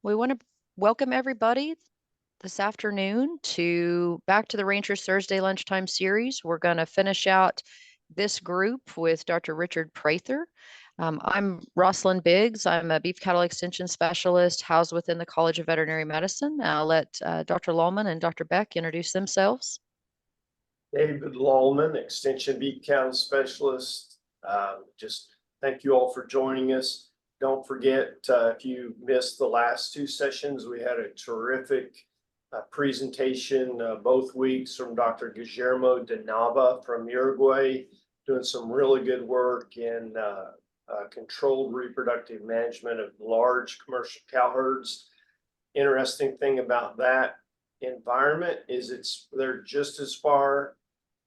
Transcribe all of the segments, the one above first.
We want to welcome everybody this afternoon to back to the Rangers Thursday Lunchtime series. We're going to finish out this group with Dr. Richard Prather. I'm Rosalind Biggs. I'm a beef cattle extension specialist housed within the College of Veterinary Medicine. I'll let Dr. Lallman and Dr. Beck introduce themselves. David Lallman, Extension Beef Cattle Specialist. Just thank you all for joining us. Don't forget, if you missed the last two sessions, we had a terrific presentation both weeks from Dr. Guillermo de Nava from Uruguay, doing some really good work in controlled reproductive management of large commercial cow herds. Interesting thing about that environment is they're just as far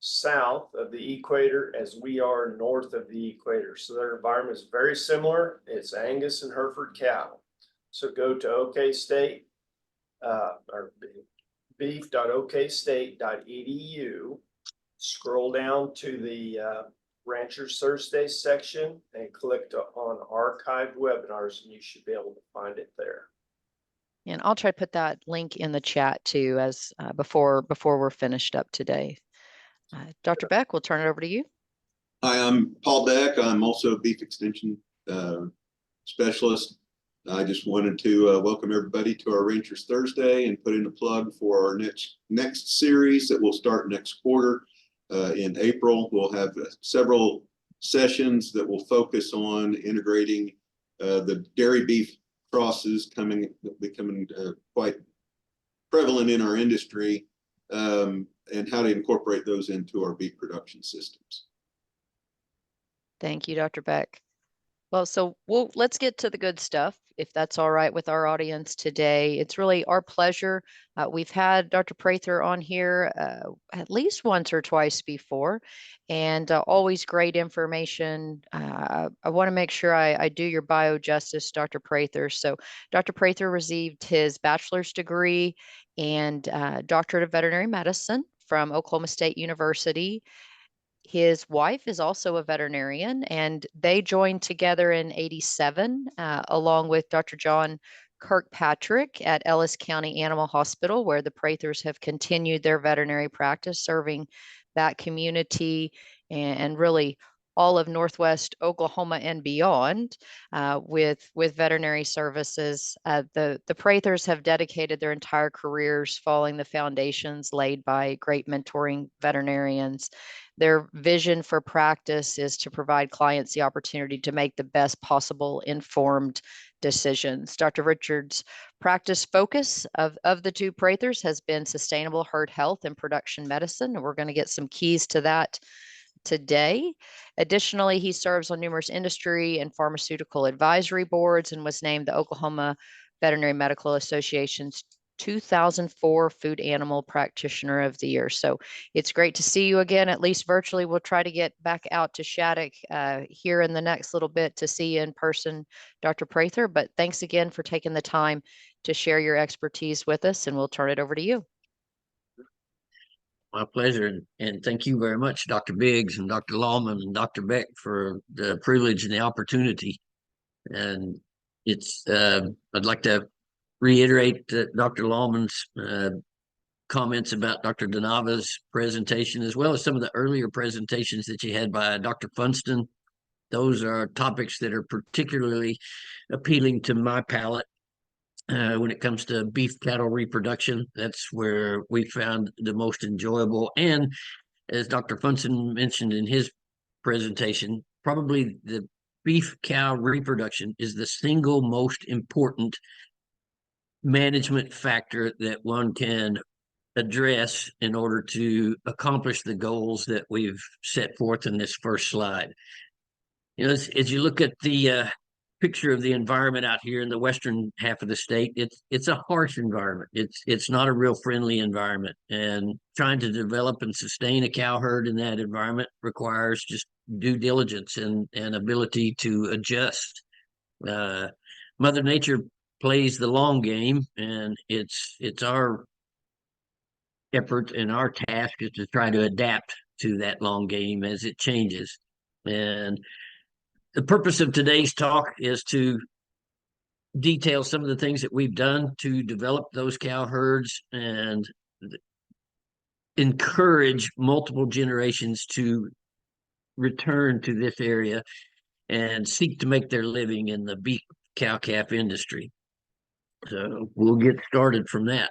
south of the equator as we are north of the equator. So their environment is very similar. It's Angus and Hereford cattle. So go to Okstate or beef.okstate.edu, scroll down to the Ranchers Thursday section and click on archived webinars, and you should be able to find it there. And I'll try to put that link in the chat too, as before we're finished up today. Dr. Beck, we'll turn it over to you. Hi, I'm Paul Beck. I'm also a beef extension specialist. I just wanted to welcome everybody to our Rangers Thursday and put in a plug for our next series that will start next quarter in April. We'll have several sessions that will focus on integrating the dairy beef crosses becoming quite prevalent in our industry, and how to incorporate those into our beef production systems. Thank you, Dr. Beck. Well, so let's get to the good stuff, if that's all right with our audience today. It's really our pleasure. We've had Dr. Prather on here at least once or twice before, and always great information. I want to make sure I do your bio justice, Dr. Prather. So Dr. Prather received his bachelor's degree and doctorate of veterinary medicine from Oklahoma State University. His wife is also a veterinarian, and they joined together in '87, along with Dr. John Kirkpatrick at Ellis County Animal Hospital, where the Prathers have continued their veterinary practice, serving that community and really all of Northwest Oklahoma and beyond with veterinary services. The Prathers have dedicated their entire careers following the foundations laid by great mentoring veterinarians. Their vision for practice is to provide clients the opportunity to make the best possible informed decisions. Dr. Richard's practice focus of the two Prathers has been sustainable herd health and production medicine, and we're going to get some keys to that today. Additionally, he serves on numerous industry and pharmaceutical advisory boards and was named the Oklahoma Veterinary Medical Association's 2004 Food Animal Practitioner of the Year. So it's great to see you again, at least virtually. We'll try to get back out to Shattuck here in the next little bit to see you in person, Dr. Prather. But thanks again for taking the time to share your expertise with us, and we'll turn it over to you. My pleasure, and thank you very much, Dr. Biggs and Dr. Lallman and Dr. Beck, for the privilege and the opportunity. And it's I'd like to reiterate Dr. Lallman's comments about Dr. DeNava's presentation, as well as some of the earlier presentations that you had by Dr. Funston. Those are topics that are particularly appealing to my palate. When it comes to beef cattle reproduction, that's where we found the most enjoyable. And as Dr. Funston mentioned in his presentation, probably the beef cow reproduction is the single most important management factor that one can address in order to accomplish the goals that we've set forth in this first slide. You know, as you look at the picture of the environment out here in the western half of the state, it's a harsh environment. It's not a real friendly environment, and trying to develop and sustain a cow herd in that environment requires just due diligence and ability to adjust. Mother Nature plays the long game, and it's our effort and our task is to try to adapt to that long game as it changes. And the purpose of today's talk is to detail some of the things that we've done to develop those cow herds and encourage multiple generations to return to this area and seek to make their living in the beef cow calf industry. So we'll get started from that.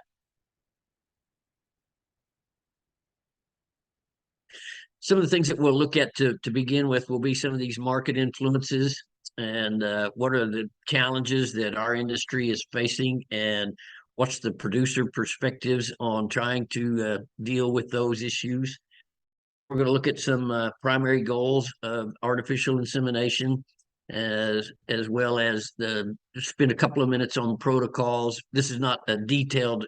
Some of the things that we'll look at to begin with will be some of these market influences and what are the challenges that our industry is facing and what's the producer perspectives on trying to deal with those issues. We're going to look at some primary goals of artificial insemination as well as spend a couple of minutes on protocols. This is not a detailed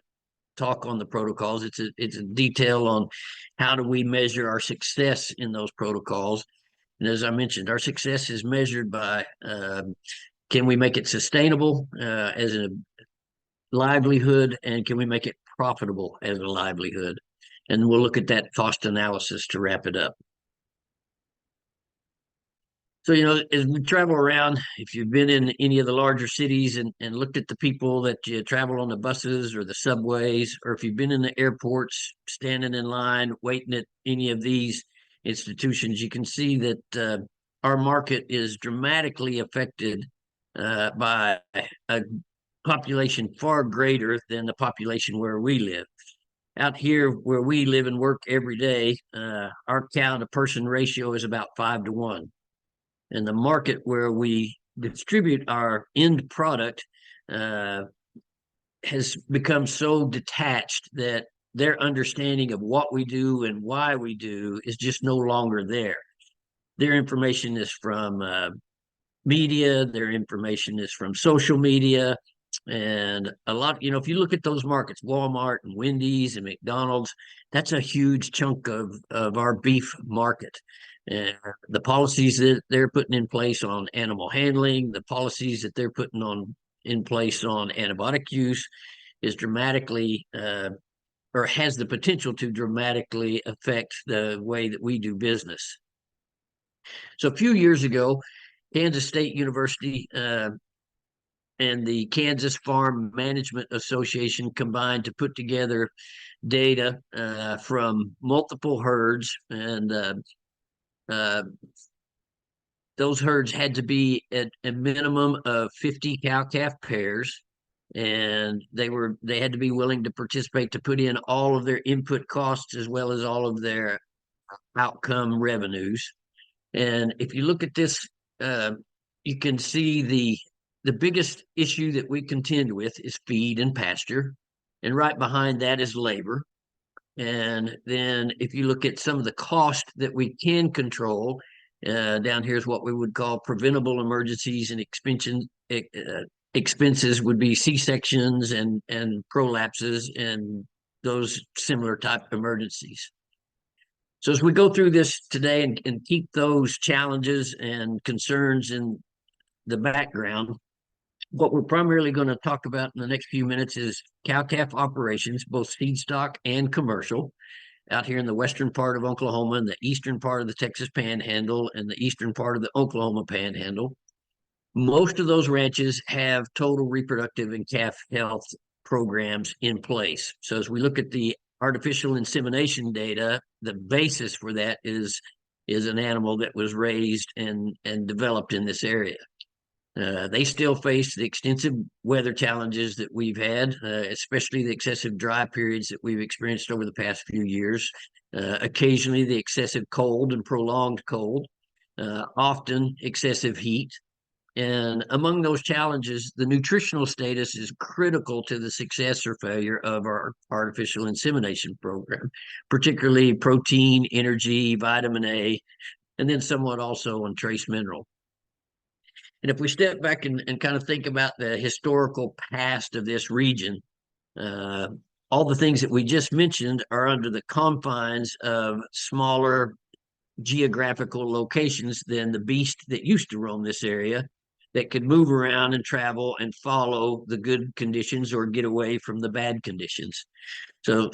talk on the protocols. It's a detail on how do we measure our success in those protocols. And as I mentioned, our success is measured by can we make it sustainable as a livelihood, and can we make it profitable as a livelihood? And we'll look at that cost analysis to wrap it up. So, as we travel around, if you've been in any of the larger cities and looked at the people that you travel on the buses or the subways, or if you've been in the airports, standing in line, waiting at any of these institutions, you can see that our market is dramatically affected by a population far greater than the population where we live. Out here where we live and work every day, our cow to person ratio is about 5 to 1. And the market where we distribute our end product has become so detached that their understanding of what we do and why we do is just no longer there. Their information is from media, their information is from social media, and a lot, if you look at those markets, Walmart and Wendy's and McDonald's, that's a huge chunk of our beef market. And the policies that they're putting in place on animal handling, the policies that they're putting in place on antibiotic use is dramatically or has the potential to dramatically affect the way that we do business. So a few years ago, Kansas State University and the Kansas Farm Management Association combined to put together data from multiple herds, and those herds had to be at a minimum of 50 cow-calf pairs, and they had to be willing to participate to put in all of their input costs as well as all of their outcome revenues. And if you look at this, you can see the biggest issue that we contend with is feed and pasture, and right behind that is labor. And then if you look at some of the cost that we can control, down here is what we would call preventable emergencies and expenses would be C-sections and prolapses and those similar type of emergencies. So as we go through this today and keep those challenges and concerns in the background, what we're primarily going to talk about in the next few minutes is cow-calf operations, both feed stock and commercial, out here in the western part of Oklahoma and the eastern part of the Texas Panhandle and the eastern part of the Oklahoma Panhandle. Most of those ranches have total reproductive and calf health programs in place. So as we look at the artificial insemination data, the basis for that is an animal that was raised and developed in this area. They still face the extensive weather challenges that we've had, especially the excessive dry periods that we've experienced over the past few years, occasionally the excessive cold and prolonged cold, often excessive heat. And among those challenges, the nutritional status is critical to the success or failure of our artificial insemination program, particularly protein, energy, vitamin A, and then somewhat also on trace mineral. And if we step back and kind of think about the historical past of this region, all the things that we just mentioned are under the confines of smaller geographical locations than the beast that used to roam this area, that could move around and travel and follow the good conditions or get away from the bad conditions. So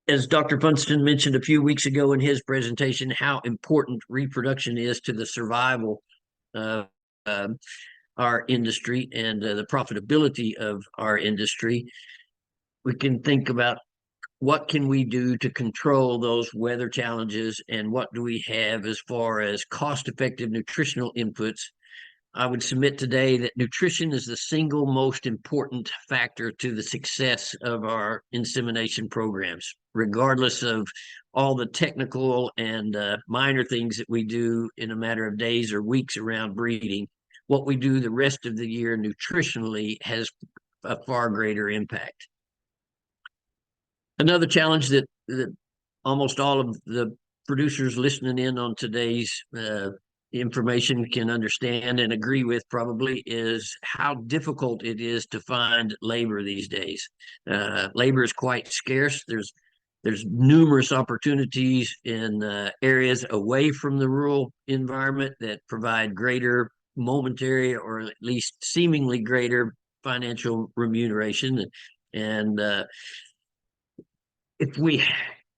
as Dr. Funston mentioned a few weeks ago in his presentation, how important reproduction is to the survival of our industry and the profitability of our industry, we can think about what can we do to control those weather challenges and what do we have as far as cost-effective nutritional inputs. I would submit today that nutrition is the single most important factor to the success of our insemination programs, regardless of all the technical and minor things that we do in a matter of days or weeks around breeding. What we do the rest of the year nutritionally has a far greater impact. Another challenge that almost all of the producers listening in on today's information can understand and agree with probably is how difficult it is to find labor these days. Labor is quite scarce. There's numerous opportunities in areas away from the rural environment that provide greater momentary or at least seemingly greater financial remuneration. And if we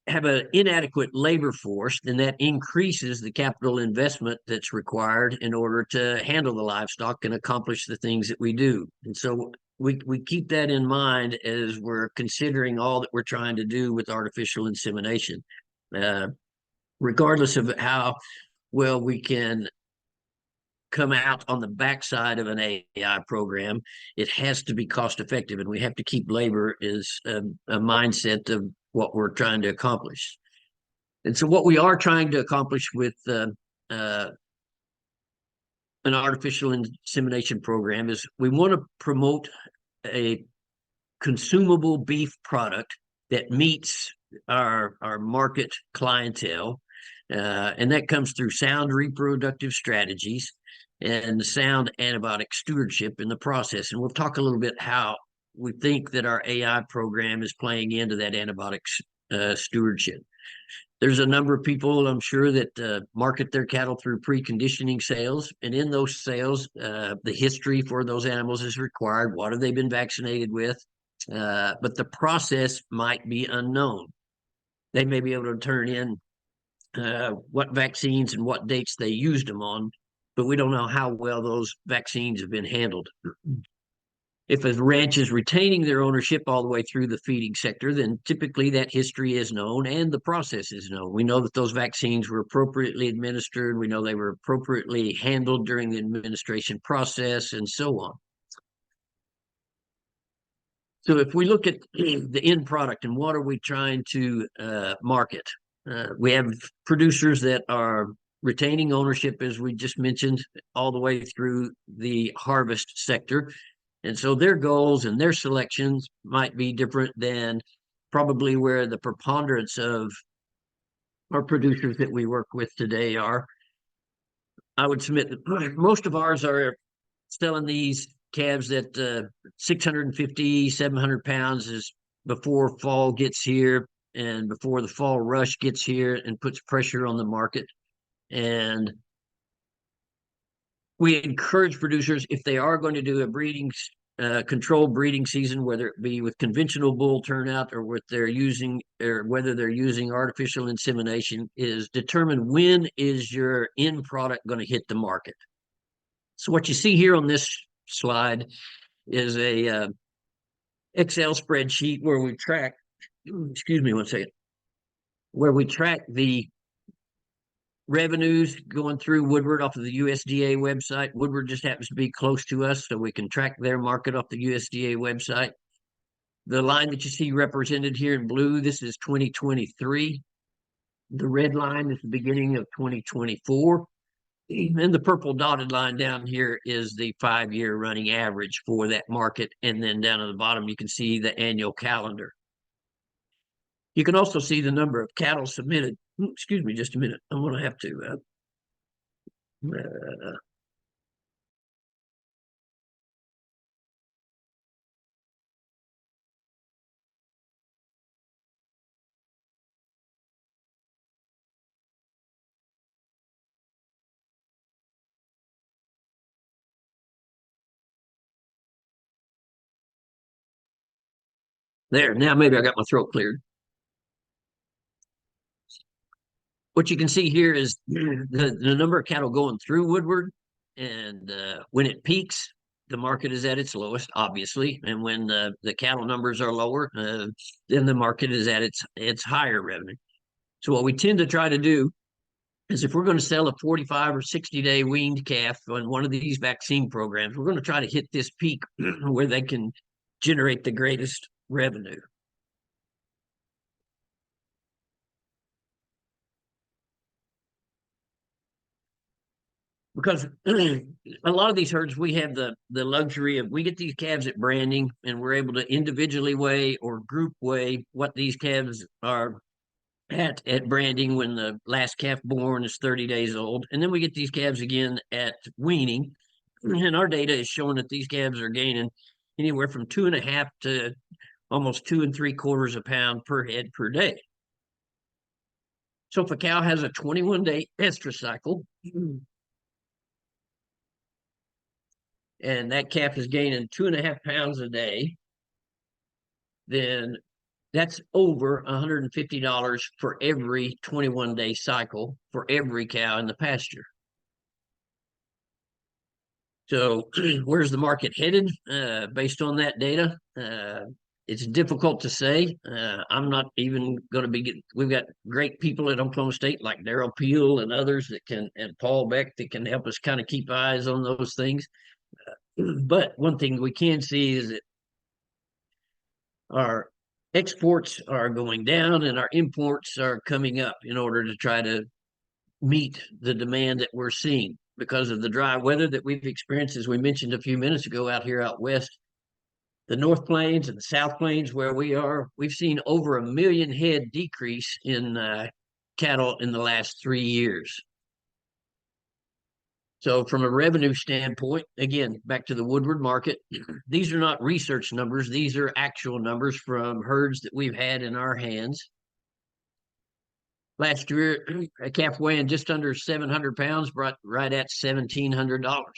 have an inadequate labor force, then that increases the capital investment that's required in order to handle the livestock and accomplish the things that we do. And so we keep that in mind as we're considering all that we're trying to do with artificial insemination. Regardless of how well we can come out on the backside of an AI program, it has to be cost effective, and we have to keep labor as a mindset of what we're trying to accomplish. And so what we are trying to accomplish with an artificial insemination program is we want to promote a consumable beef product that meets our market clientele, and that comes through sound reproductive strategies and sound antibiotic stewardship in the process. And we'll talk a little bit how we think that our AI program is playing into that antibiotic stewardship. There's a number of people, I'm sure, that market their cattle through preconditioning sales. And in those sales, the history for those animals is required. What have they been vaccinated with? But the process might be unknown. They may be able to turn in what vaccines and what dates they used them on, but we don't know how well those vaccines have been handled. If a ranch is retaining their ownership all the way through the feeding sector, then typically that history is known and the process is known. We know that those vaccines were appropriately administered. We know they were appropriately handled during the administration process and so on. So if we look at the end product and what are we trying to market, we have producers that are retaining ownership, as we just mentioned, all the way through the harvest sector. And so their goals and their selections might be different than probably where the preponderance of our producers that we work with today are. I would submit that most of ours are selling these calves that 650, 700 pounds is before fall gets here and before the fall rush gets here and puts pressure on the market. And we encourage producers, if they are going to do a breeding controlled breeding season, whether it be with conventional bull turnout or whether they're using artificial insemination, is determine when is your end product going to hit the market. So what you see here on this slide is a Excel spreadsheet where we track, excuse me one second, where we track the revenues going through Woodward off of the USDA website. Woodward just happens to be close to us, so we can track their market off the USDA website. The line that you see represented here in blue, this is 2023. The red line is the beginning of 2024. And the purple dotted line down here is the 5-year running average for that market. And then down at the bottom, you can see the annual calendar. You can also see the number of cattle submitted. Excuse me just a minute. I'm going to have to there. Now maybe I got my throat cleared. What you can see here is the number of cattle going through Woodward. And when it peaks, the market is at its lowest, obviously. And when the cattle numbers are lower, then the market is at its higher revenue. So what we tend to try to do is if we're going to sell a 45 or 60-day weaned calf on one of these vaccine programs, we're going to try to hit this peak where they can generate the greatest revenue. Because a lot of these herds, we have the luxury of, we get these calves at branding and we're able to individually weigh or group weigh what these calves are at branding when the last calf born is 30 days old. And then we get these calves again at weaning. And our data is showing that these calves are gaining anywhere from 2.5 to almost 2 3/4 a pound per head per day. So if a cow has a 21-day estrus cycle, and that calf is gaining 2.5 pounds a day, then that's over $150 for every 21-day cycle for every cow in the pasture. So where's the market headed based on that data? It's difficult to say. I'm not even going to be, we've got great people at Oklahoma State like Daryl Peel and others that can, and Paul Beck, that can help us kind of keep eyes on those things. But one thing we can see is that our exports are going down and our imports are coming up in order to try to meet the demand that we're seeing because of the dry weather that we've experienced, as we mentioned a few minutes ago, out west. The North Plains and the South Plains where we are, we've seen over 1 million head decrease in cattle in the last 3 years. So from a revenue standpoint, again, back to the Woodward market, these are not research numbers. These are actual numbers from herds that we've had in our hands. Last year, a calf weighing just under 700 pounds brought right at $1,700.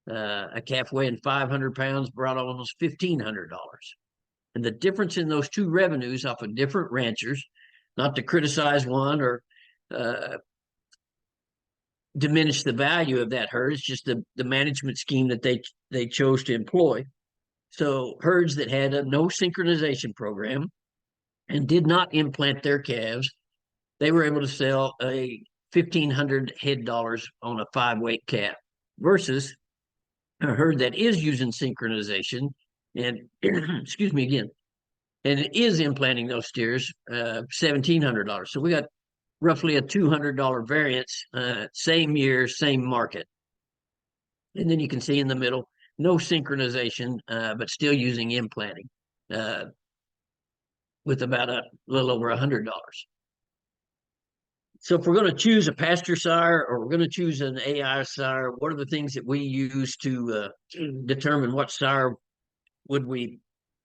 A calf weighing 500 pounds brought almost $1,500. And the difference in those two revenues off of different ranchers, not to criticize one or diminish the value of that herd. It's just the management scheme that they chose to employ. So herds that had no synchronization program and did not implant their calves, they were able to sell a $1,500 head dollars on a 5-weight calf versus a herd that is using synchronization and excuse me again, and it is implanting those steers, $1,700. So we got roughly a $200 variance, same year, same market. And then you can see in the middle, no synchronization, but still using implanting with about a little over $100. So if we're going to choose a pasture sire or we're going to choose an AI sire, what are the things that we use to determine what sire would we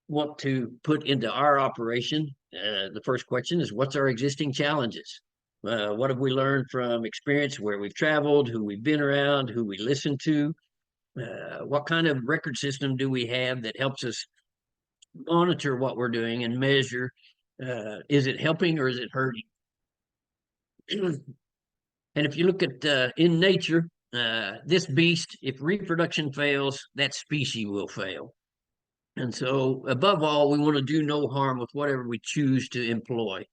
want to put into our operation? The first question is, what's our existing challenges? What have we learned from experience, where we've traveled, who we've been around, who we listen to? What kind of record system do we have that helps us monitor what we're doing and measure? Is it helping or is it hurting? And if you look at in nature, this beast, if reproduction fails, that species will fail. And so above all, we want to do no harm with whatever we choose to employ.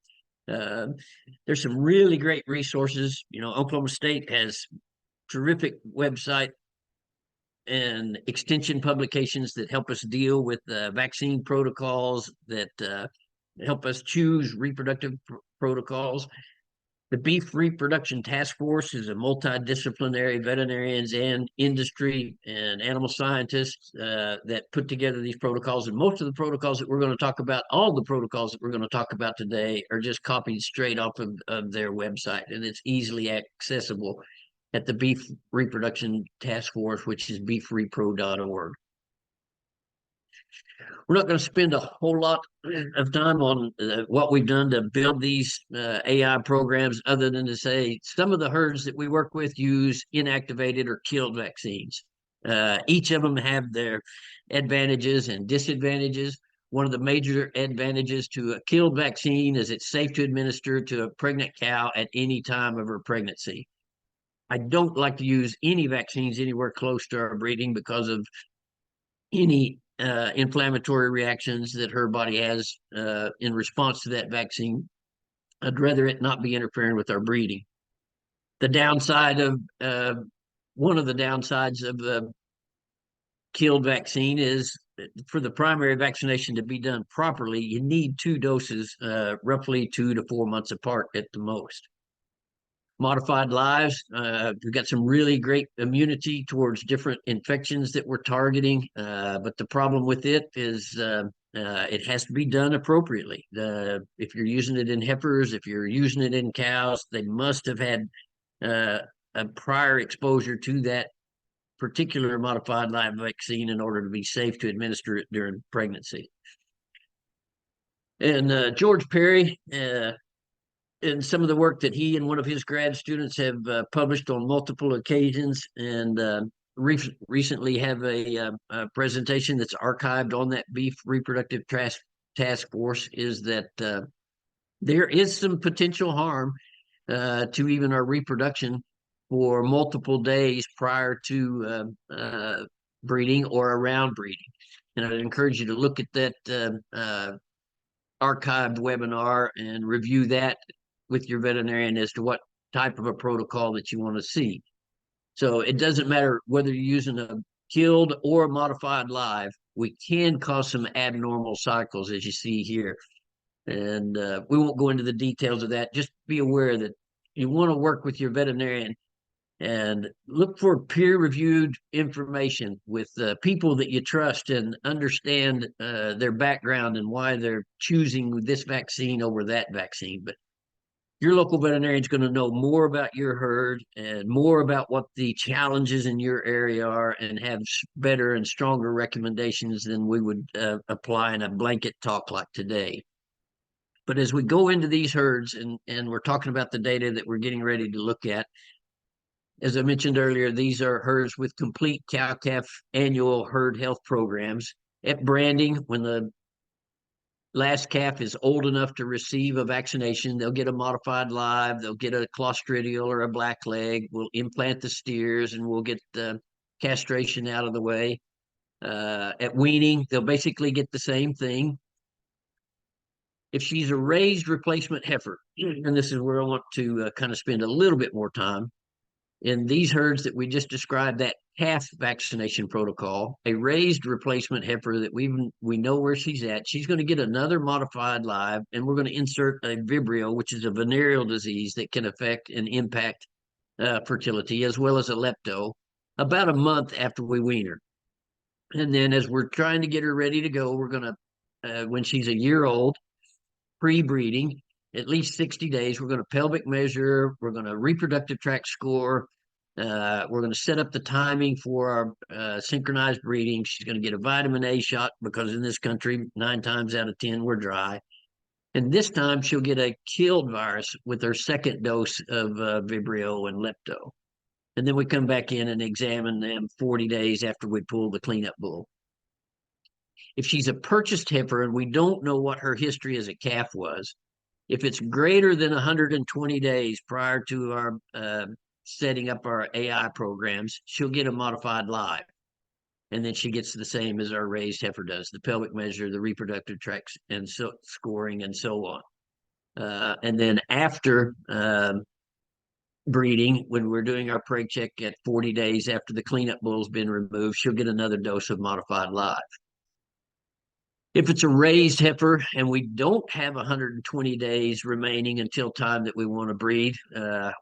There's some really great resources. You know, Oklahoma State has terrific website and extension publications that help us deal with vaccine protocols, that help us choose reproductive protocols. The Beef Reproduction Task Force is a multidisciplinary veterinarians and industry and animal scientists that put together these protocols. And most of the protocols that we're going to talk about, all the protocols that we're going to talk about today, are just copied straight off of their website. And it's easily accessible at the Beef Reproduction Task Force, which is beefrepro.org. We're not going to spend a whole lot of time on what we've done to build these AI programs, other than to say some of the herds that we work with use inactivated or killed vaccines. Each of them have their advantages and disadvantages. One of the major advantages to a killed vaccine is it's safe to administer to a pregnant cow at any time of her pregnancy. I don't like to use any vaccines anywhere close to our breeding because of any inflammatory reactions that her body has in response to that vaccine. I'd rather it not be interfering with our breeding. The downside of one of the downsides of the killed vaccine is for the primary vaccination to be done properly, you need 2 doses, roughly 2 to 4 months apart at the most. Modified lives, we've got some really great immunity towards different infections that we're targeting, but the problem with it is it has to be done appropriately. If you're using it in heifers, if you're using it in cows, they must have had a prior exposure to that particular modified live vaccine in order to be safe to administer it during pregnancy. And George Perry, in some of the work that he and one of his grad students have published on multiple occasions, and recently have a presentation that's archived on that beef reproductive task force, is that there is some potential harm to even our reproduction for multiple days prior to breeding or around breeding. And I'd encourage you to look at that archived webinar and review that with your veterinarian as to what type of a protocol that you want to see. So it doesn't matter whether you're using a killed or a modified live, we can cause some abnormal cycles, as you see here. And we won't go into the details of that. Just be aware that you want to work with your veterinarian and look for peer-reviewed information with people that you trust and understand their background and why they're choosing this vaccine over that vaccine. But your local veterinarian is going to know more about your herd and more about what the challenges in your area are, and have better and stronger recommendations than we would apply in a blanket talk like today. But as we go into these herds and we're talking about the data that we're getting ready to look at, as I mentioned earlier, these are herds with complete cow-calf annual herd health programs. At branding, when the last calf is old enough to receive a vaccination, they'll get a modified live, they'll get a clostridial or a black leg, we'll implant the steers, and we'll get the castration out of the way. At weaning, they'll basically get the same thing. If she's a raised replacement heifer, and this is where I want to kind of spend a little bit more time, in these herds that we just described, that calf vaccination protocol, a raised replacement heifer that we know where she's at, she's going to get another modified live, and we're going to insert a Vibrio, which is a venereal disease that can affect and impact fertility, as well as a lepto, about a month after we wean her. And then as we're trying to get her ready to go, we're going to, when she's a year old, pre-breeding, at least 60 days, we're going to pelvic measure, we're going to reproductive tract score, we're going to set up the timing for our synchronized breeding. She's going to get a vitamin A shot, because in this country, 9 times out of 10, we're dry. And this time she'll get a killed virus with her second dose of Vibrio and Lepto. And then we come back in and examine them 40 days after we pull the cleanup bull. If she's a purchased heifer and we don't know what her history as a calf was, if it's greater than 120 days prior to our setting up our AI programs, she'll get a modified live. And then she gets the same as our raised heifer does, the pelvic measure, the reproductive tracts, and so scoring, and so on. And then after breeding, when we're doing our preg check at 40 days after the cleanup bull's been removed, she'll get another dose of modified live. If it's a raised heifer and we don't have 120 days remaining until time that we want to breed,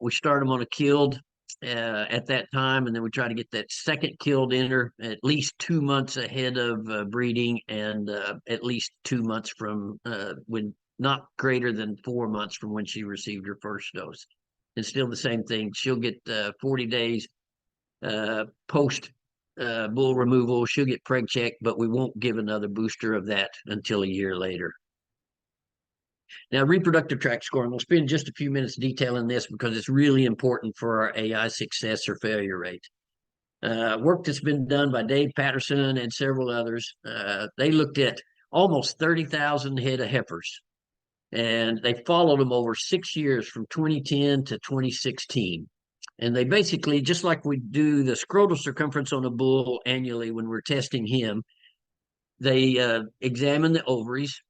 we start them on a killed at that time, and then we try to get that second killed in her at least 2 months ahead of breeding, and at least 2 months from when not greater than 4 months from when she received her first dose. And still the same thing, she'll get 40 days post bull removal, she'll get preg check, but we won't give another booster of that until a year later. Now, reproductive tract scoring, we'll spend just a few minutes detailing this because it's really important for our AI success or failure rate. Work that's been done by Dave Patterson and several others, they looked at almost 30,000 head of heifers, and they followed them over 6 years from 2010 to 2016. And they basically, just like we do the scrotal circumference on a bull annually when we're testing him, they examine the ovaries.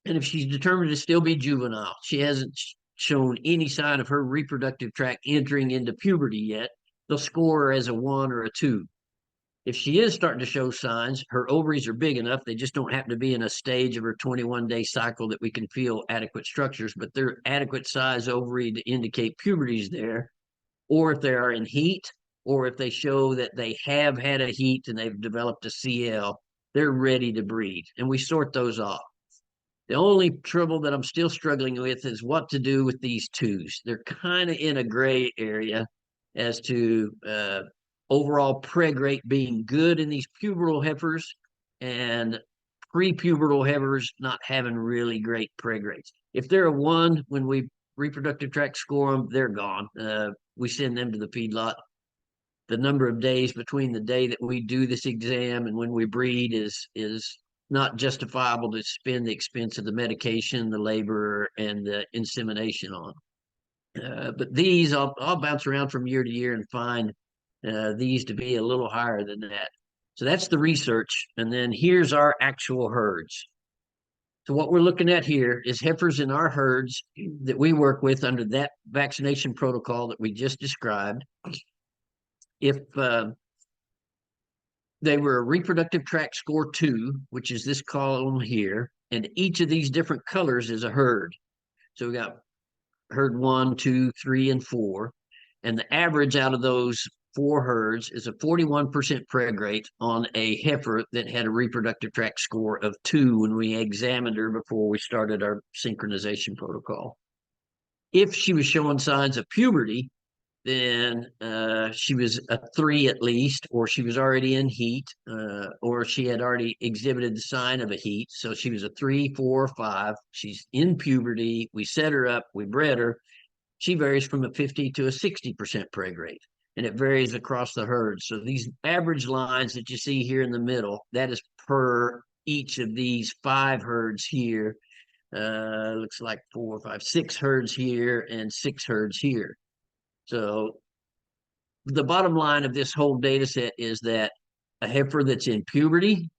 And if she's determined to still be juvenile, she hasn't shown any sign of her reproductive tract entering into puberty yet, they'll score her as a 1 or a 2. If she is starting to show signs, her ovaries are big enough, they just don't happen to be in a stage of her 21-day cycle that we can feel adequate structures, but they're adequate size ovary to indicate puberty is there. Or if they are in heat, or if they show that they have had a heat and they've developed a CL, they're ready to breed. And we sort those off. The only trouble that I'm still struggling with is what to do with these 2s. They're kind of in a gray area as to overall preg rate being good in these pubertal heifers and pre-pubertal heifers not having really great preg rates. If they're a 1, when we reproductive tract score them, they're gone. We send them to the feedlot. The number of days between the day that we do this exam and when we breed is not justifiable to spend the expense of the medication, the labor, and the insemination on. But these, I'll bounce around from year to year and find these to be a little higher than that. So that's the research. And then here's our actual herds. So what we're looking at here is heifers in our herds that we work with under that vaccination protocol that we just described. If they were a reproductive tract score 2, which is this column here, and each of these different colors is a herd. So we got herd 1, 2, 3, and 4. And the average out of those 4 herds is a 41% preg rate on a heifer that had a reproductive tract score of 2 when we examined her before we started our synchronization protocol. If she was showing signs of puberty, then she was a 3 at least, or she was already in heat, or she had already exhibited the sign of a heat. So she was a 3, 4, 5. She's in puberty. We set her up. We bred her. She varies from a 50 to a 60% preg rate, and it varies across the herd. So these average lines that you see here in the middle, that is per each of these 5 herds here. Looks like 4, 5, 6 herds here and 6 herds here. So the bottom line of this whole data set is that a heifer that's in puberty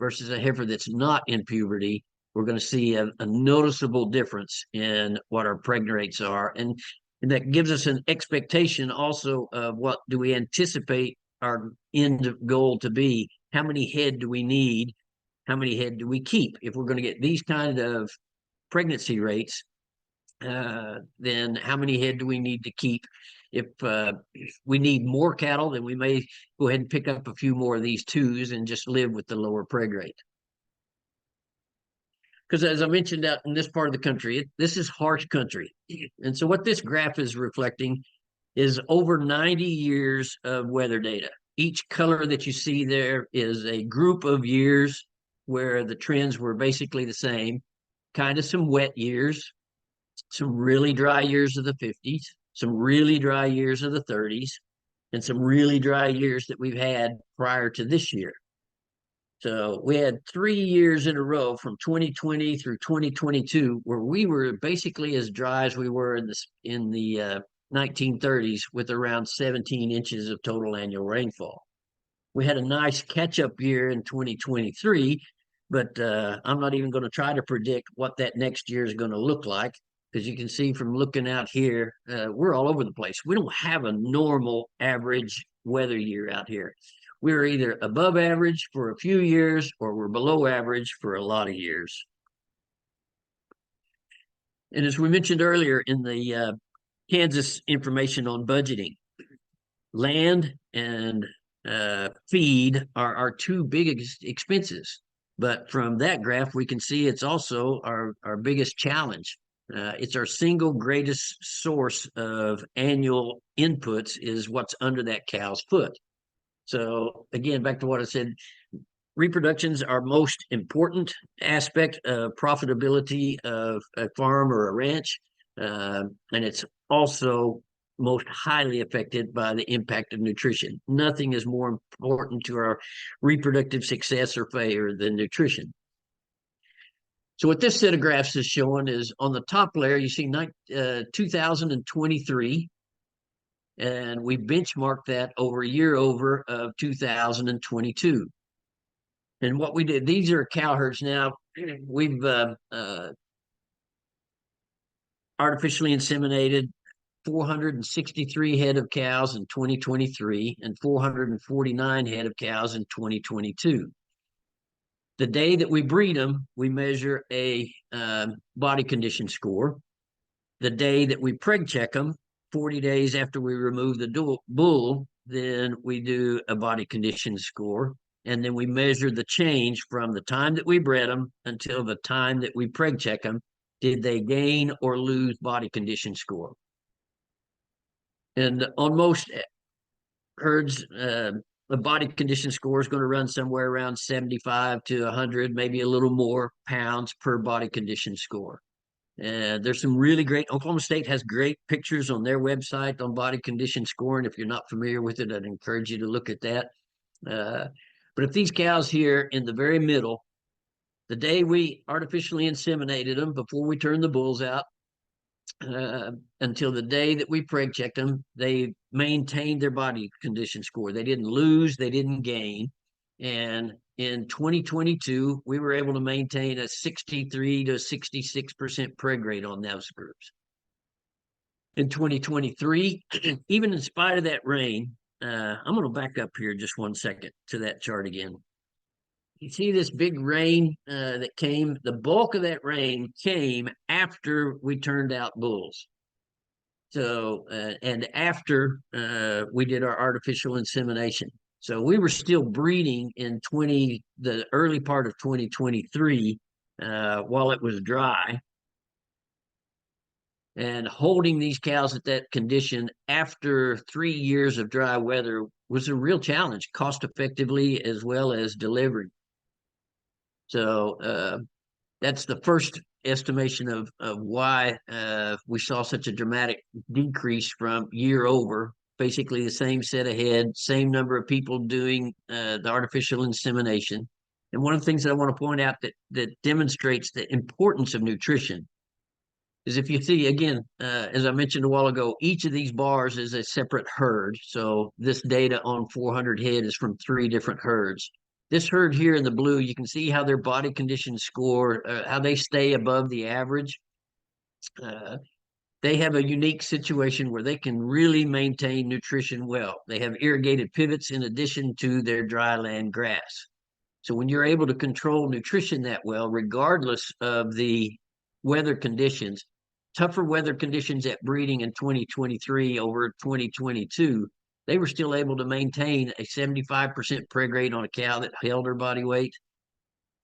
versus a heifer that's not in puberty, we're going to see a noticeable difference in what our pregnant rates are. And that gives us an expectation also of what do we anticipate our end goal to be. How many head do we need? How many head do we keep? If we're going to get these kind of pregnancy rates, then how many head do we need to keep? If we need more cattle, then we may go ahead and pick up a few more of these 2s and just live with the lower preg rate. Because as I mentioned out in this part of the country, this is harsh country. And so what this graph is reflecting is over 90 years of weather data. Each color that you see there is a group of years where the trends were basically the same. Kind of some wet years, some really dry years of the 50s, some really dry years of the 30s, and some really dry years that we've had prior to this year. So we had 3 years in a row from 2020 through 2022 where we were basically as dry as we were in the 1930s with around 17 inches of total annual rainfall. We had a nice catch-up year in 2023, but I'm not even going to try to predict what that next year is going to look like, because you can see from looking out here, we're all over the place. We don't have a normal average weather year out here. We're either above average for a few years or we're below average for a lot of years. And as we mentioned earlier in the Kansas information on budgeting, land and feed are our 2 biggest expenses. But from that graph, we can see it's also our biggest challenge. It's our single greatest source of annual inputs is what's under that cow's foot. So again, back to what I said, reproduction's our most important aspect of profitability of a farm or a ranch. And it's also most highly affected by the impact of nutrition. Nothing is more important to our reproductive success or failure than nutrition. So what this set of graphs is showing is on the top layer, you see 2023. And we benchmarked that over a year over of 2022. And what we did, these are cow herds. Now, we've artificially inseminated 463 head of cows in 2023 and 449 head of cows in 2022. The day that we breed them, we measure a body condition score. The day that we preg check them, 40 days after we remove the bull, then we do a body condition score. And then we measure the change from the time that we bred them until the time that we preg check them. Did they gain or lose body condition score? And on most herds, the body condition score is going to run somewhere around 75 to 100, maybe a little more pounds per body condition score. And there's some really great, Oklahoma State has great pictures on their website on body condition scoring. If you're not familiar with it, I'd encourage you to look at that. But if these cows here in the very middle, the day we artificially inseminated them before we turned the bulls out, until the day that we preg checked them, they maintained their body condition score. They didn't lose, they didn't gain. And in 2022, we were able to maintain a 63 to 66% preg rate on those groups. In 2023, even in spite of that rain, I'm going to back up here just 1 second to that chart again. You see this big rain that came, the bulk of that rain came after we turned out bulls. So, and after we did our artificial insemination. So we were still breeding in the early part of 2023 while it was dry. And holding these cows at that condition after 3 years of dry weather was a real challenge, cost effectively as well as delivery. So that's the first estimation of why we saw such a dramatic decrease from year over. Basically the same set of head, same number of people doing the artificial insemination. And one of the things that I want to point out that demonstrates the importance of nutrition is if you see, again, as I mentioned a while ago, each of these bars is a separate herd. So this data on 400 head is from 3 different herds. This herd here in the blue, you can see how their body condition score, how they stay above the average. They have a unique situation where they can really maintain nutrition well. They have irrigated pivots in addition to their dryland grass. So when you're able to control nutrition that well, regardless of the weather conditions, tougher weather conditions at breeding in 2023 over 2022, they were still able to maintain a 75% preg rate on a cow that held her body weight.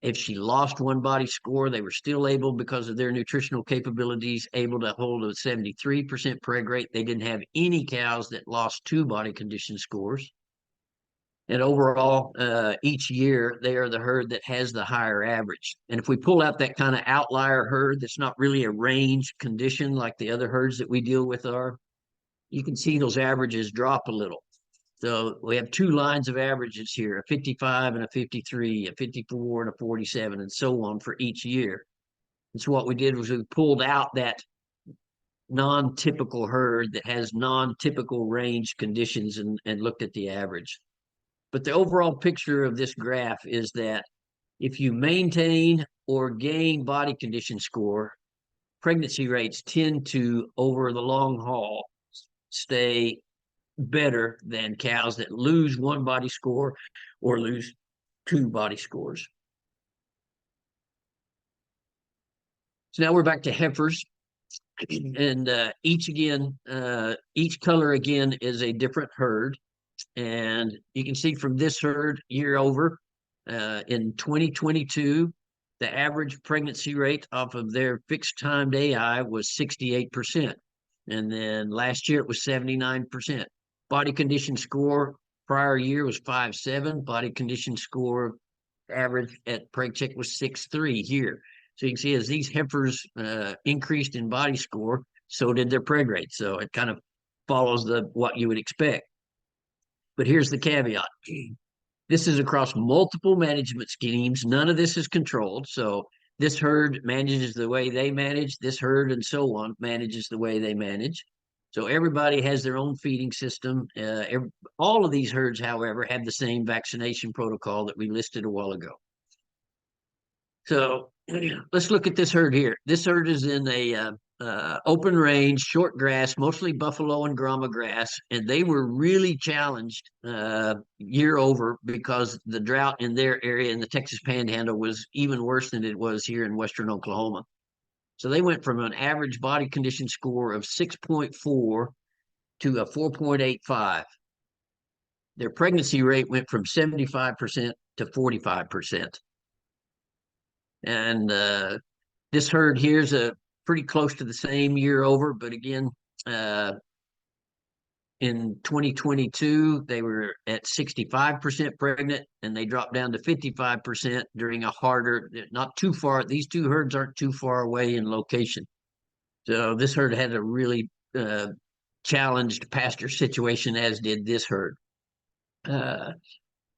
If she lost 1 body score, they were still able, because of their nutritional capabilities, able to hold a 73% preg rate. They didn't have any cows that lost 2 body condition scores. And overall, each year, they are the herd that has the higher average. And if we pull out that kind of outlier herd that's not really a range condition like the other herds that we deal with are, you can see those averages drop a little. So we have 2 lines of averages here, a 55 and a 53, a 54 and a 47, and so on for each year. And so what we did was we pulled out that non-typical herd that has non-typical range conditions and looked at the average. But the overall picture of this graph is that if you maintain or gain body condition score, pregnancy rates tend to, over the long haul, stay better than cows that lose 1 body score or lose 2 body scores. So now we're back to heifers. And each color again is a different herd. And you can see from this herd year over, in 2022, the average pregnancy rate off of their fixed timed AI was 68%. And then last year it was 79%. Body condition score prior year was 5.7. Body condition score average at preg check was 6.3 here. So you can see as these heifers increased in body score, so did their preg rate. So it kind of follows what you would expect. But here's the caveat. This is across multiple management schemes. None of this is controlled. So this herd manages the way they manage. This herd and so on manages the way they manage. So everybody has their own feeding system. All of these herds, however, have the same vaccination protocol that we listed a while ago. So let's look at this herd here. This herd is in a open range, short grass, mostly buffalo and grama grass, and they were really challenged year over because the drought in their area in the Texas Panhandle was even worse than it was here in western Oklahoma. So they went from an average body condition score of 6.4 to a 4.85. Their pregnancy rate went from 75% to 45%. And this herd here is pretty close to the same year over, but again, in 2022, they were at 65% pregnant, and they dropped down to 55% during a harder, not too far. These two herds aren't too far away in location. So this herd had a really challenged pasture situation, as did this herd.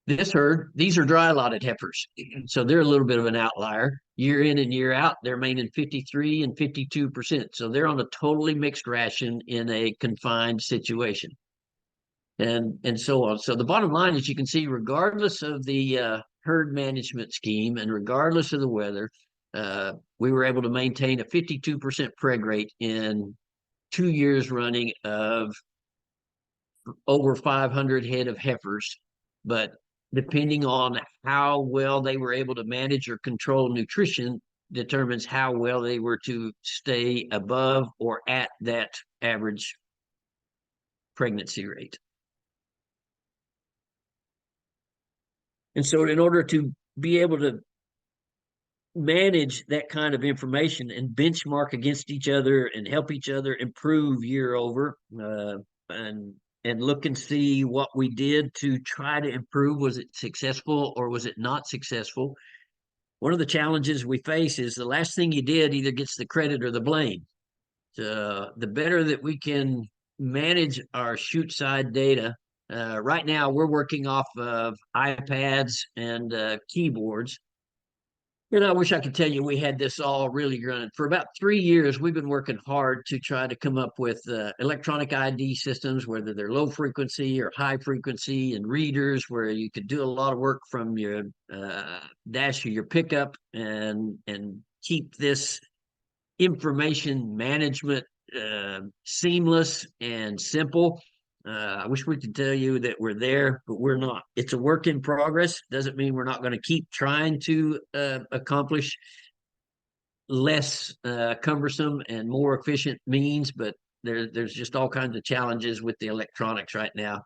This herd, these are dry allotted heifers. So they're a little bit of an outlier. Year in and year out, they're remaining 53 and 52%. So they're on a totally mixed ration in a confined situation. And so on. So the bottom line is, you can see, regardless of the herd management scheme and regardless of the weather, we were able to maintain a 52% preg rate in 2 years running of over 500 head of heifers. But depending on how well they were able to manage or control nutrition determines how well they were to stay above or at that average pregnancy rate. And so in order to be able to manage that kind of information and benchmark against each other and help each other improve year over, and look and see what we did to try to improve. Was it successful or was it not successful? One of the challenges we face is the last thing you did either gets the credit or the blame. So the better that we can manage our chute side data, right now we're working off of iPads and keyboards. And I wish I could tell you we had this all really running. For about 3 years, we've been working hard to try to come up with electronic ID systems, whether they're low frequency or high frequency, and readers where you could do a lot of work from your dash of your pickup and keep this information management seamless and simple. I wish we could tell you that we're there, but we're not. It's a work in progress. Doesn't mean we're not going to keep trying to accomplish less cumbersome and more efficient means, but there's just all kinds of challenges with the electronics right now.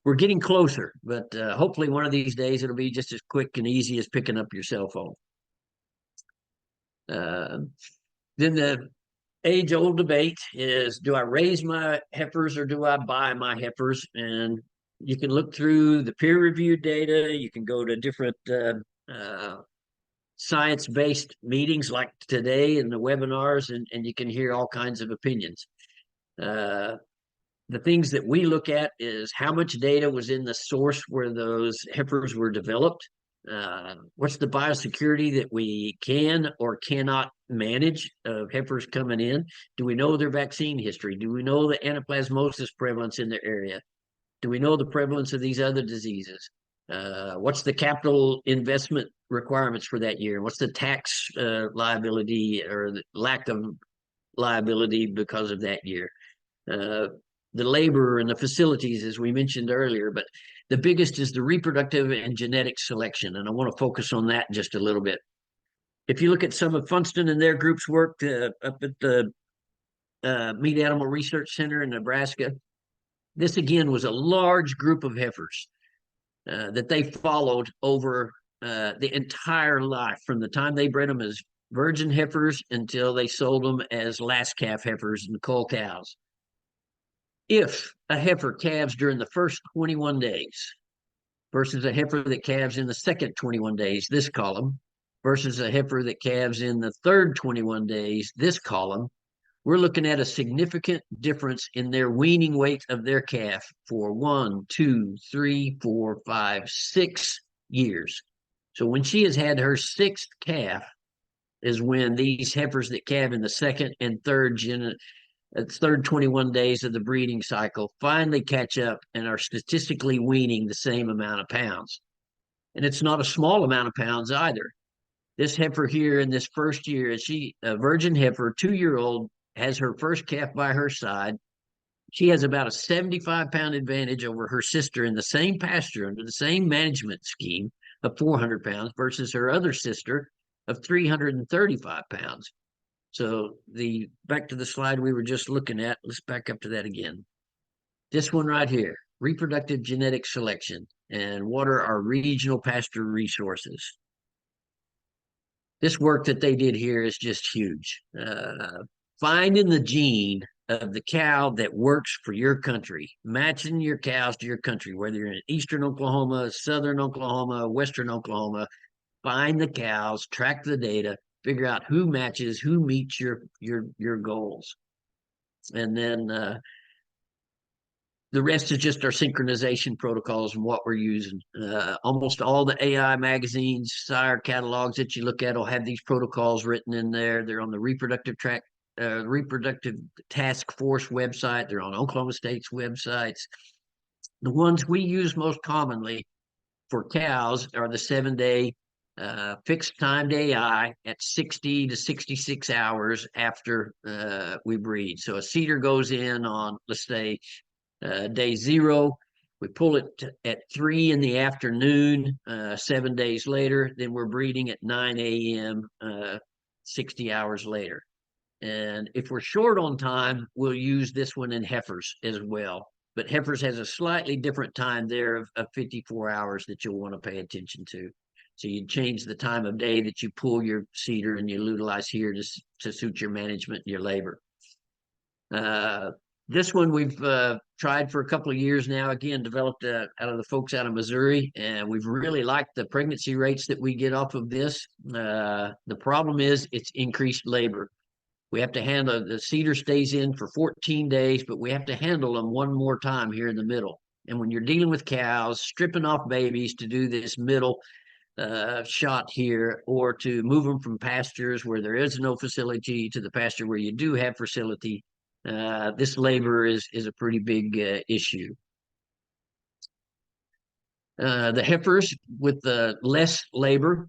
We're getting closer, but hopefully one of these days it'll be just as quick and easy as picking up your cell phone. Then the age-old debate is, do I raise my heifers or do I buy my heifers? And you can look through the peer-reviewed data. You can go to different science-based meetings like today and the webinars, and you can hear all kinds of opinions. The things that we look at is how much data was in the source where those heifers were developed. What's the biosecurity that we can or cannot manage of heifers coming in? Do we know their vaccine history? Do we know the anaplasmosis prevalence in their area? Do we know the prevalence of these other diseases? What's the capital investment requirements for that year? What's the tax liability or the lack of liability because of that year? The labor and the facilities, as we mentioned earlier, but the biggest is the reproductive and genetic selection, and I want to focus on that just a little bit. If you look at some of Funston and their group's work up at the Meat Animal Research Center in Nebraska, this again was a large group of heifers that they followed over the entire life, from the time they bred them as virgin heifers until they sold them as last calf heifers and cull cows. If a heifer calves during the first 21 days versus a heifer that calves in the second 21 days, this column, versus a heifer that calves in the third 21 days, this column, we're looking at a significant difference in their weaning weight of their calf for 1, 2, 3, 4, 5, 6 years. So when she has had her 6th calf is when these heifers that calve in the second and third its third 21 days of the breeding cycle, finally catch up and are statistically weaning the same amount of pounds. And it's not a small amount of pounds either. This heifer here in this first year, a virgin heifer, 2-year-old, has her first calf by her side. She has about a 75-pound advantage over her sister in the same pasture under the same management scheme of 400 pounds versus her other sister of 335 pounds. So back to the slide we were just looking at, let's back up to that again. This one right here, reproductive genetic selection, and what are our regional pasture resources? This work that they did here is just huge. Finding the gene of the cow that works for your country, matching your cows to your country, whether you're in eastern Oklahoma, southern Oklahoma, western Oklahoma, find the cows, track the data, figure out who matches, who meets your goals. And then the rest is just our synchronization protocols and what we're using. Almost all the AI magazines, sire catalogs that you look at will have these protocols written in there. They're on the reproductive task force website. They're on Oklahoma State's websites. The ones we use most commonly for cows are the 7-day fixed timed AI at 60 to 66 hours after we breed. So a seeder goes in on, let's say, day 0. We pull it at 3 in the afternoon, 7 days later. Then we're breeding at 9 a.m., 60 hours later. And if we're short on time, we'll use this one in heifers as well. But heifers has a slightly different time there of 54 hours that you'll want to pay attention to. So you change the time of day that you pull your seeder and you utilize here to suit your management and your labor. This one we've tried for a couple of years now, again, developed out of the folks out of Missouri, and we've really liked the pregnancy rates that we get off of this. The problem is it's increased labor. We have to handle, the seeder stays in for 14 days, but we have to handle them one more time here in the middle. And when you're dealing with cows, stripping off babies to do this middle shot here, or to move them from pastures where there is no facility to the pasture where you do have facility, this labor is a pretty big issue. The heifers with the less labor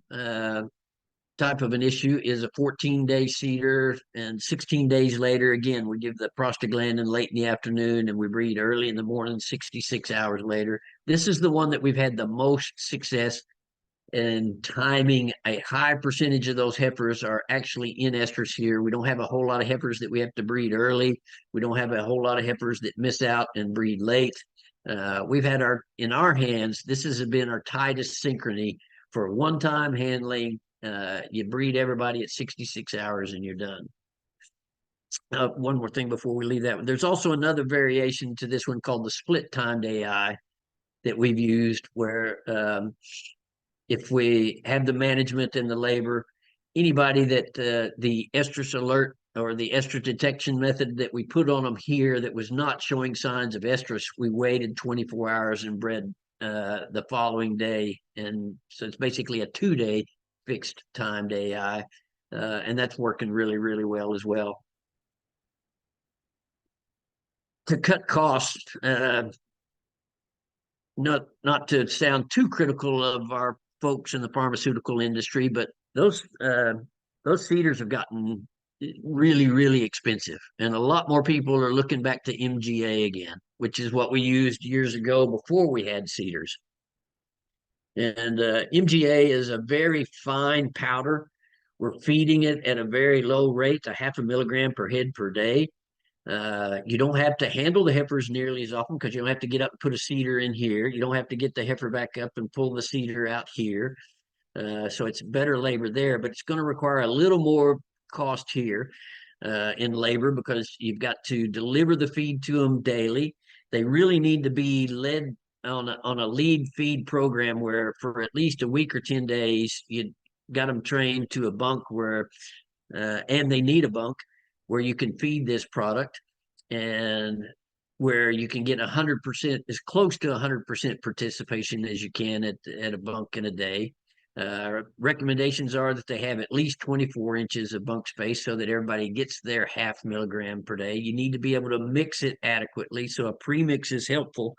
type of an issue is a 14-day seeder, and 16 days later, again, we give the prostaglandin late in the afternoon and we breed early in the morning, 66 hours later. This is the one that we've had the most success in timing. A high percentage of those heifers are actually in estrus here. We don't have a whole lot of heifers that we have to breed early. We don't have a whole lot of heifers that miss out and breed late. We've had in our hands, this has been our tightest synchrony for one-time handling. You breed everybody at 66 hours and you're done. One more thing before we leave that one. There's also another variation to this one called the split timed AI that we've used, where if we have the management and the labor, anybody that the estrus alert or the estrus detection method that we put on them here that was not showing signs of estrus, we waited 24 hours and bred the following day. And so it's basically a 2-day fixed timed AI, and that's working really, really well as well. To cut costs, not to sound too critical of our folks in the pharmaceutical industry, but those seeders have gotten really, really expensive, and a lot more people are looking back to MGA again, which is what we used years ago before we had seeders. And MGA is a very fine powder. We're feeding it at a very low rate, 0.5 milligram per head per day. You don't have to handle the heifers nearly as often because you don't have to get up and put a seeder in here. You don't have to get the heifer back up and pull the seeder out here. So it's better labor there, but it's going to require a little more cost here in labor because you've got to deliver the feed to them daily. They really need to be led on a lead feed program where for at least a week or 10 days, you got them trained to a bunk where, and they need a bunk where you can feed this product and where you can get 100%, as close to 100% participation as you can at a bunk in a day. Recommendations are that they have at least 24 inches of bunk space so that everybody gets their 0.5 milligram per day. You need to be able to mix it adequately. So a premix is helpful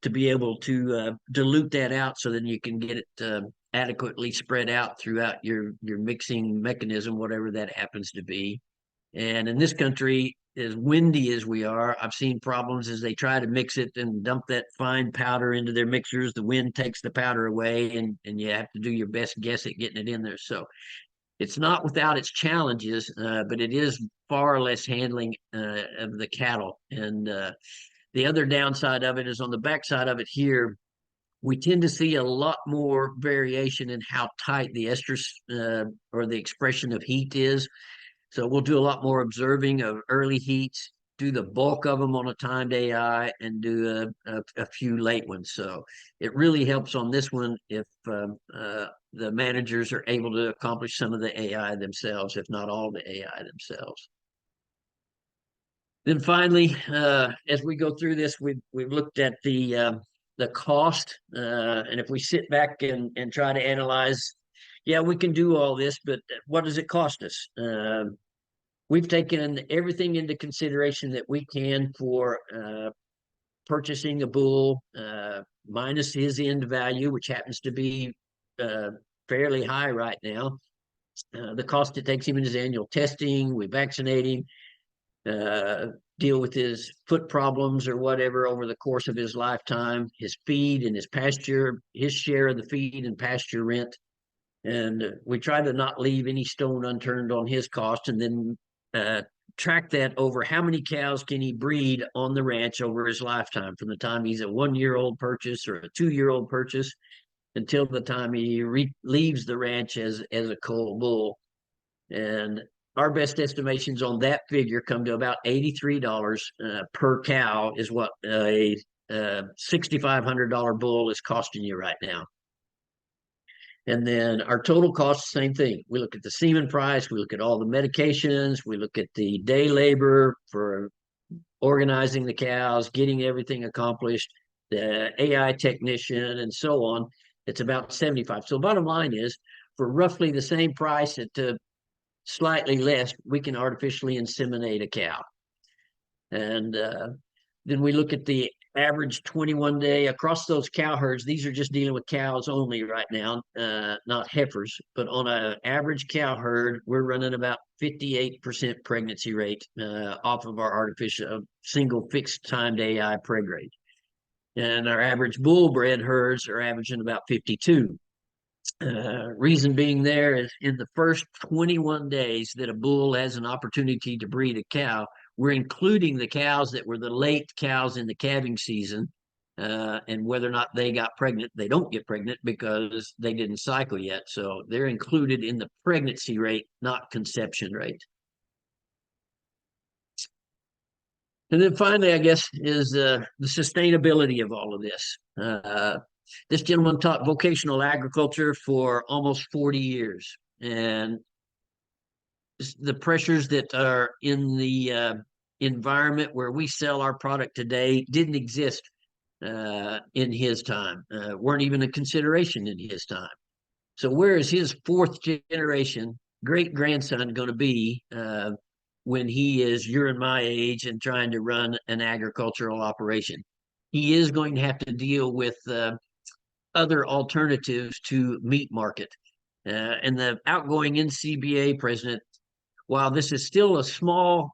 to be able to dilute that out so then you can get it adequately spread out throughout your mixing mechanism, whatever that happens to be. And in this country, as windy as we are, I've seen problems as they try to mix it and dump that fine powder into their mixers. The wind takes the powder away, and you have to do your best guess at getting it in there. So it's not without its challenges, but it is far less handling of the cattle. And the other downside of it is on the backside of it here, we tend to see a lot more variation in how tight the estrus or the expression of heat is. So we'll do a lot more observing of early heats, do the bulk of them on a timed AI, and do a few late ones. So it really helps on this one if the managers are able to accomplish some of the AI themselves, if not all the AI themselves. Then finally, as we go through this, we've looked at the cost, and if we sit back and try to analyze, yeah, we can do all this, but what does it cost us? We've taken everything into consideration that we can for purchasing a bull, minus his end value, which happens to be fairly high right now. The cost it takes him in his annual testing, we vaccinate him, deal with his foot problems or whatever over the course of his lifetime, his feed and his pasture, his share of the feed and pasture rent. And we try to not leave any stone unturned on his cost, and then track that over how many cows can he breed on the ranch over his lifetime, from the time he's a 1-year-old purchase or a 2-year-old purchase until the time he leaves the ranch as a cull bull. And our best estimations on that figure come to about $83 per cow is what a $6,500 bull is costing you right now. And then our total cost, same thing. We look at the semen price, we look at all the medications, we look at the day labor for organizing the cows, getting everything accomplished, the AI technician, and so on. It's about 75. So bottom line is, for roughly the same price at slightly less, we can artificially inseminate a cow. And then we look at the average 21-day across those cow herds. These are just dealing with cows only right now, not heifers. But on an average cow herd, we're running about 58% pregnancy rate off of our artificial single fixed timed AI preg rate. And our average bull bred herds are averaging about 52. Reason being there is in the first 21 days that a bull has an opportunity to breed a cow, we're including the cows that were the late cows in the calving season, and whether or not they got pregnant. They don't get pregnant because they didn't cycle yet. So they're included in the pregnancy rate, not conception rate. And then finally, I guess, is the sustainability of all of this. This gentleman taught vocational agriculture for almost 40 years. And the pressures that are in the environment where we sell our product today didn't exist in his time, weren't even a consideration in his time. So where is his 4th generation great grandson going to be when he is your and my age and trying to run an agricultural operation? He is going to have to deal with other alternatives to meat market. And the outgoing NCBA president, while this is still a small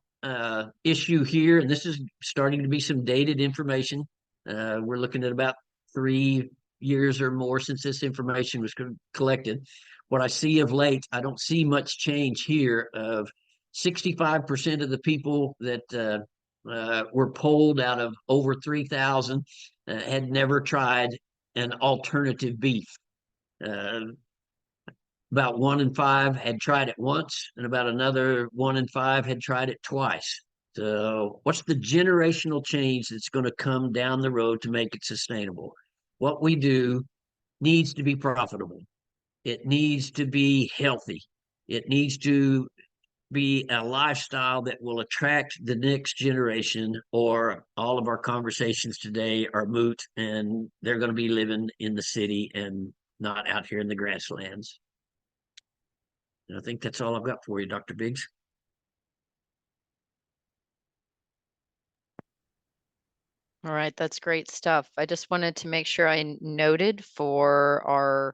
issue here, and this is starting to be some dated information, we're looking at about 3 years or more since this information was collected. What I see of late, I don't see much change here. Of 65% of the people that were polled out of over 3,000 had never tried an alternative beef. About 1 in 5 had tried it once, and about another 1 in 5 had tried it twice. So what's the generational change that's going to come down the road to make it sustainable? What we do needs to be profitable. It needs to be healthy. It needs to be a lifestyle that will attract the next generation, or all of our conversations today are moot, and they're going to be living in the city and not out here in the grasslands. And I think that's all I've got for you, Dr. Biggs. All right, that's great stuff. I just wanted to make sure I noted for our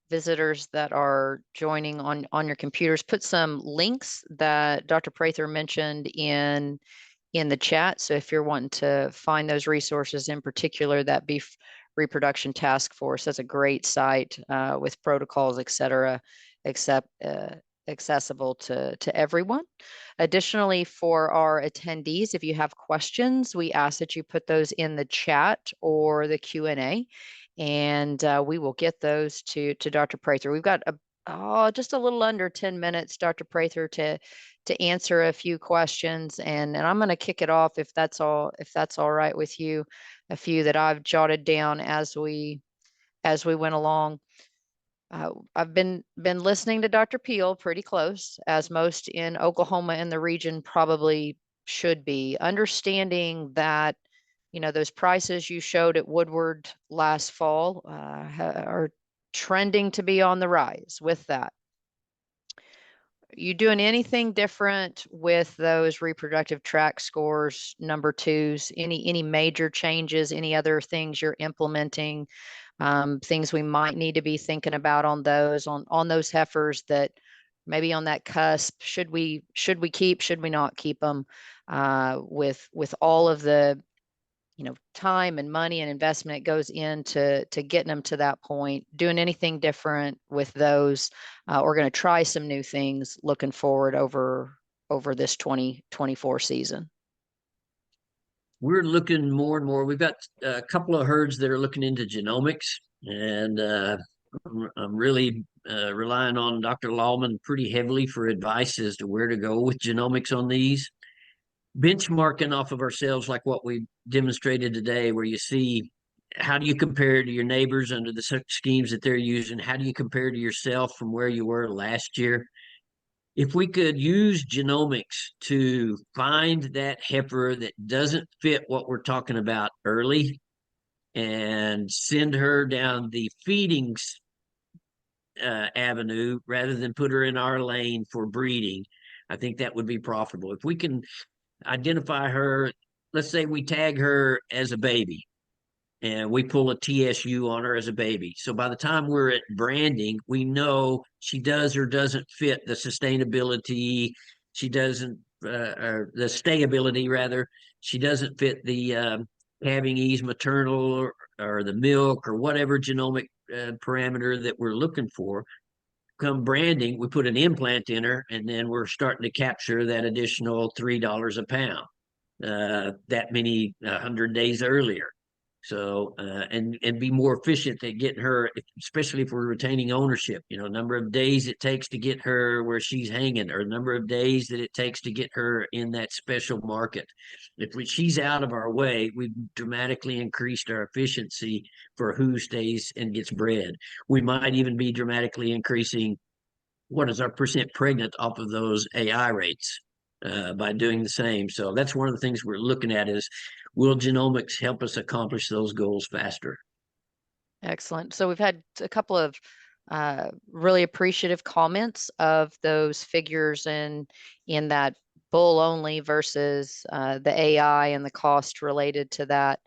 visitors that are joining on your computers, put some links that Dr. Prather mentioned in the chat. So if you're wanting to find those resources, in particular, that Beef Reproduction Task Force, that's a great site with protocols, et cetera, accessible to everyone. Additionally, for our attendees, if you have questions, we ask that you put those in the chat or the Q&A, and we will get those to Dr. Prather. We've got just a little under 10 minutes, Dr. Prather, to answer a few questions, and I'm going to kick it off if that's all right with you. A few that I've jotted down as we went along. I've been listening to Dr. Peel pretty close, as most in Oklahoma and the region probably should be, understanding that, you know, those prices you showed at Woodward last fall are trending to be on the rise with that. You doing anything different with those reproductive tract scores, number twos, any major changes, any other things you're implementing, things we might need to be thinking about on those heifers that maybe on that cusp, should we keep, should we not keep them, with all of the, you know, time and money and investment it goes into getting them to that point, doing anything different with those. We're going to try some new things looking forward over this 2024 season. We're looking more and more. We've got a couple of herds that are looking into genomics, and I'm really relying on Dr. Lallman pretty heavily for advice as to where to go with genomics on these. Benchmarking off of ourselves, like what we demonstrated today, where you see how do you compare to your neighbors under the schemes that they're using? How do you compare to yourself from where you were last year? If we could use genomics to find that heifer that doesn't fit what we're talking about early and send her down the feedings avenue rather than put her in our lane for breeding, I think that would be profitable. If we can identify her, let's say we tag her as a baby and we pull a TSU on her as a baby. So by the time we're at branding, we know she does or doesn't fit the sustainability. She doesn't, or the stayability rather. She doesn't fit the calving ease maternal or the milk or whatever genomic parameter that we're looking for. Come branding, we put an implant in her, and then we're starting to capture that additional $3 a pound, that many 100 days earlier. So and be more efficient at getting her, especially if we're retaining ownership. You know, number of days it takes to get her where she's hanging, or number of days that it takes to get her in that special market. If she's out of our way, we've dramatically increased our efficiency for who stays and gets bred. We might even be dramatically increasing what is our percent pregnant off of those AI rates by doing the same. So that's one of the things we're looking at is, will genomics help us accomplish those goals faster? Excellent. So we've had a couple of really appreciative comments of those figures in that bull only versus the AI and the cost related to that.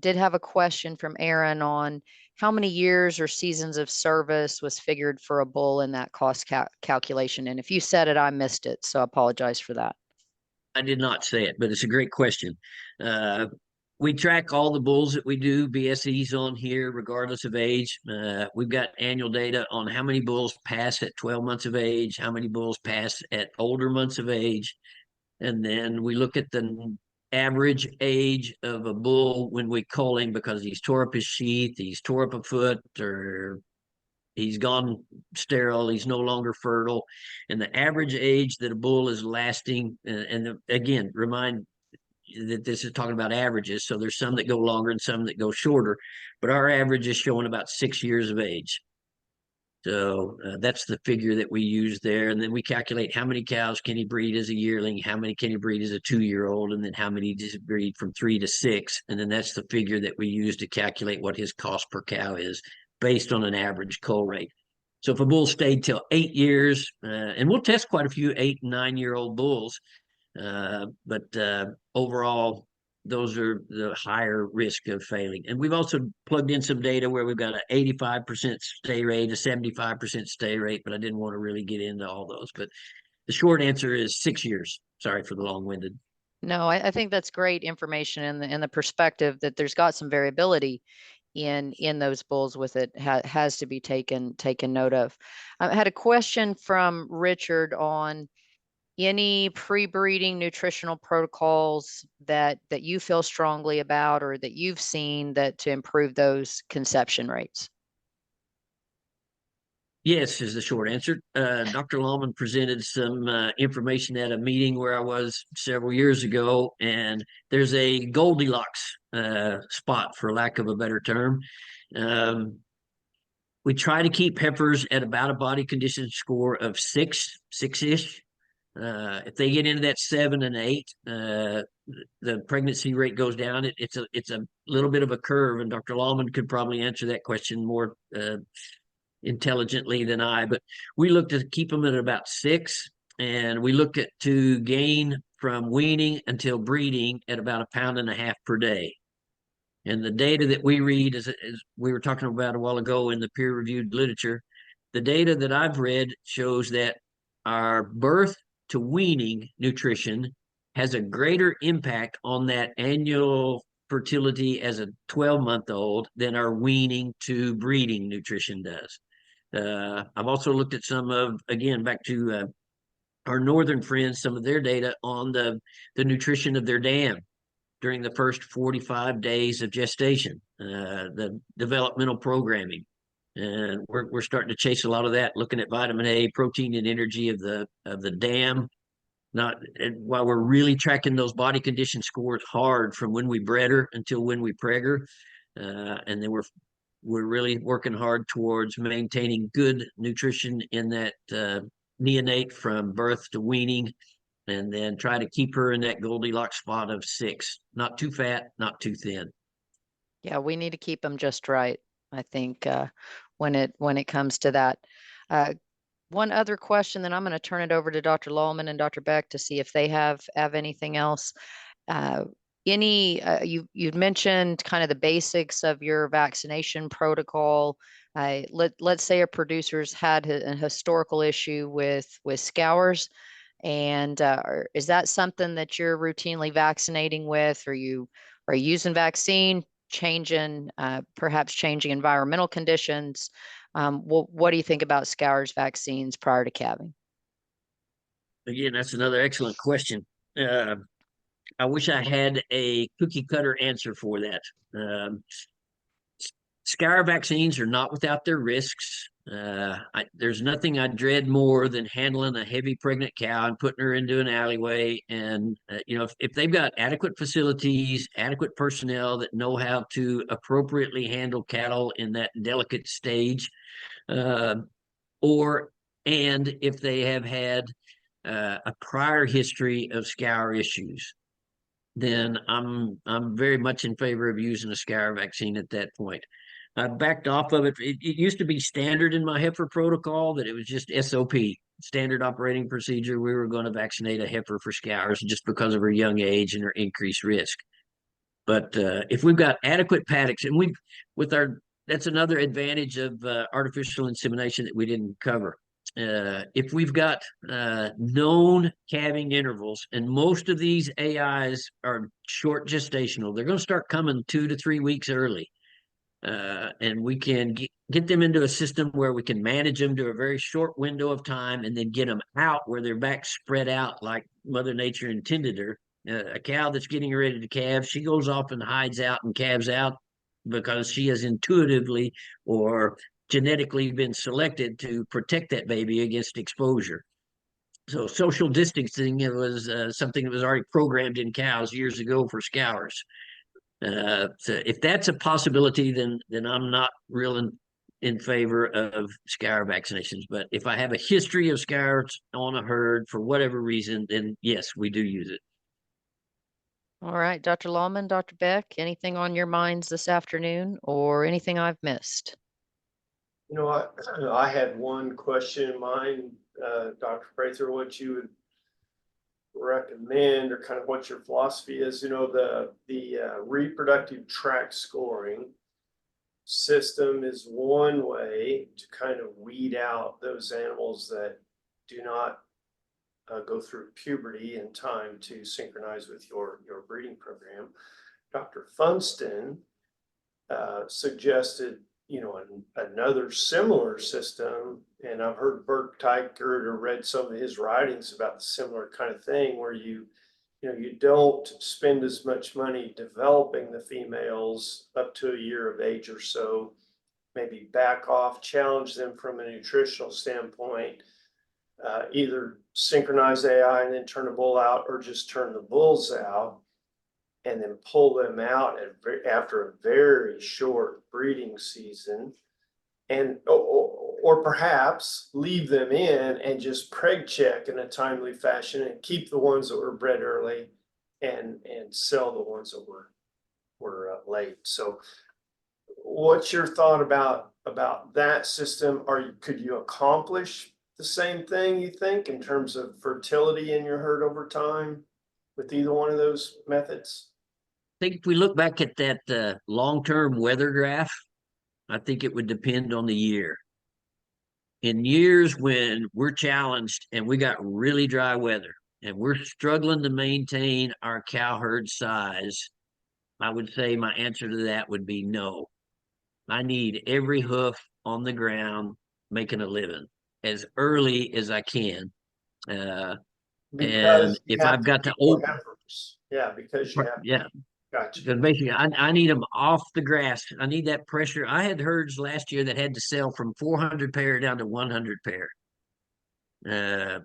Did have a question from Aaron on how many years or seasons of service was figured for a bull in that cost calculation. And if you said it, I missed it. So I apologize for that. I did not say it, but it's a great question. We track all the bulls that we do BSEs on here, regardless of age. We've got annual data on how many bulls pass at 12 months of age, how many bulls pass at older months of age. And then we look at the average age of a bull when we cull him because he's tore up his sheath, he's tore up a foot, or he's gone sterile, he's no longer fertile. And the average age that a bull is lasting, again, remind that this is talking about averages. So there's some that go longer and some that go shorter, but our average is showing about 6 years of age. So that's the figure that we use there. And then we calculate how many cows can he breed as a yearling, how many can he breed as a 2-year-old, and then how many does he breed from 3 to 6. And then that's the figure that we use to calculate what his cost per cow is based on an average cull rate. So if a bull stayed till 8 years, and we'll test quite a few 8 and 9-year-old bulls, but overall, those are the higher risk of failing. And we've also plugged in some data where we've got an 85% stay rate, a 75% stay rate, but I didn't want to really get into all those. But the short answer is 6 years. Sorry for the long-winded. No, I think that's great information in the perspective that there's got some variability in those bulls with it has to be taken note of. I had a question from Richard on any pre-breeding nutritional protocols that you feel strongly about or that you've seen that to improve those conception rates. Yes, is the short answer. Dr. Lawman presented some information at a meeting where I was several years ago, and there's a Goldilocks spot, for lack of a better term. We try to keep heifers at about a body condition score of six-ish. If they get into that 7 and 8, the pregnancy rate goes down. It's a little bit of a curve, and Dr. Lawman could probably answer that question more intelligently than I, but we look to keep them at about 6, and we look at to gain from weaning until breeding at about 1.5 pounds per day. And the data that we read, as we were talking about a while ago in the peer-reviewed literature, the data that I've read shows that our birth to weaning nutrition has a greater impact on that annual fertility as a 12-month-old than our weaning to breeding nutrition does. I've also looked at some of, again, back to our northern friends, some of their data on the nutrition of their dam during the first 45 days of gestation, the developmental programming. And we're starting to chase a lot of that, looking at vitamin A, protein, and energy of the dam. While we're really tracking those body condition scores hard from when we bred her until when we preg her, and then we're really working hard towards maintaining good nutrition in that neonate from birth to weaning, and then try to keep her in that Goldilocks spot of 6. Not too fat, not too thin. Yeah, we need to keep them just right, I think, when it comes to that. One other question, then I'm going to turn it over to Dr. Lawman and Dr. Beck to see if they have anything else. You'd mentioned kind of the basics of your vaccination protocol. Let's say a producer's had a historical issue with scours, and is that something that you're routinely vaccinating with? Are you using vaccine, perhaps changing environmental conditions? What do you think about scours vaccines prior to calving? Again, that's another excellent question. I wish I had a cookie cutter answer for that. Scour vaccines are not without their risks. There's nothing I dread more than handling a heavy pregnant cow and putting her into an alleyway. And, if they've got adequate facilities, adequate personnel that know how to appropriately handle cattle in that delicate stage, and if they have had a prior history of scour issues, then I'm very much in favor of using a scour vaccine at that point. I backed off of it. It used to be standard in my heifer protocol that it was just SOP, standard operating procedure. We were going to vaccinate a heifer for scours just because of her young age and her increased risk. But if we've got adequate paddocks, and that's another advantage of artificial insemination that we didn't cover. If we've got known calving intervals, and most of these AIs are short gestational, they're going to start coming 2 to 3 weeks early. And we can get them into a system where we can manage them to a very short window of time and then get them out where their back spread out like Mother Nature intended her. A cow that's getting ready to calve, she goes off and hides out and calves out because she has intuitively or genetically been selected to protect that baby against exposure. So social distancing, it was something that was already programmed in cows years ago for scours. So if that's a possibility, then I'm not real in favor of scour vaccinations. But if I have a history of scours on a herd for whatever reason, then yes, we do use it. All right, Dr. Lawman, Dr. Beck, anything on your minds this afternoon or anything I've missed? I had one question in mind, Dr. Prather, what you would recommend or kind of what your philosophy is, the reproductive tract scoring system is one way to kind of weed out those animals that do not go through puberty in time to synchronize with your breeding program. Dr. Funston suggested, another similar system, and I've heard Bert Teichert or read some of his writings about the similar kind of thing where you don't spend as much money developing the females up to a year of age or so, maybe back off, challenge them from a nutritional standpoint, either synchronize AI and then turn the bull out, or just turn the bulls out and then pull them out after a very short breeding season, and or perhaps leave them in and just preg check in a timely fashion and keep the ones that were bred early and sell the ones that were late. So what's your thought about that system? Could you accomplish the same thing, you think, in terms of fertility in your herd over time with either one of those methods? I think if we look back at that long-term weather graph, I think it would depend on the year. In years when we're challenged and we got really dry weather and we're struggling to maintain our cow herd size, I would say my answer to that would be no. I need every hoof on the ground making a living as early as I can. And if I've got to open, yeah, because you have, yeah, gotcha. because basically I need them off the grass. I need that pressure. I had herds last year that had to sell from 400 pair down to 100 pair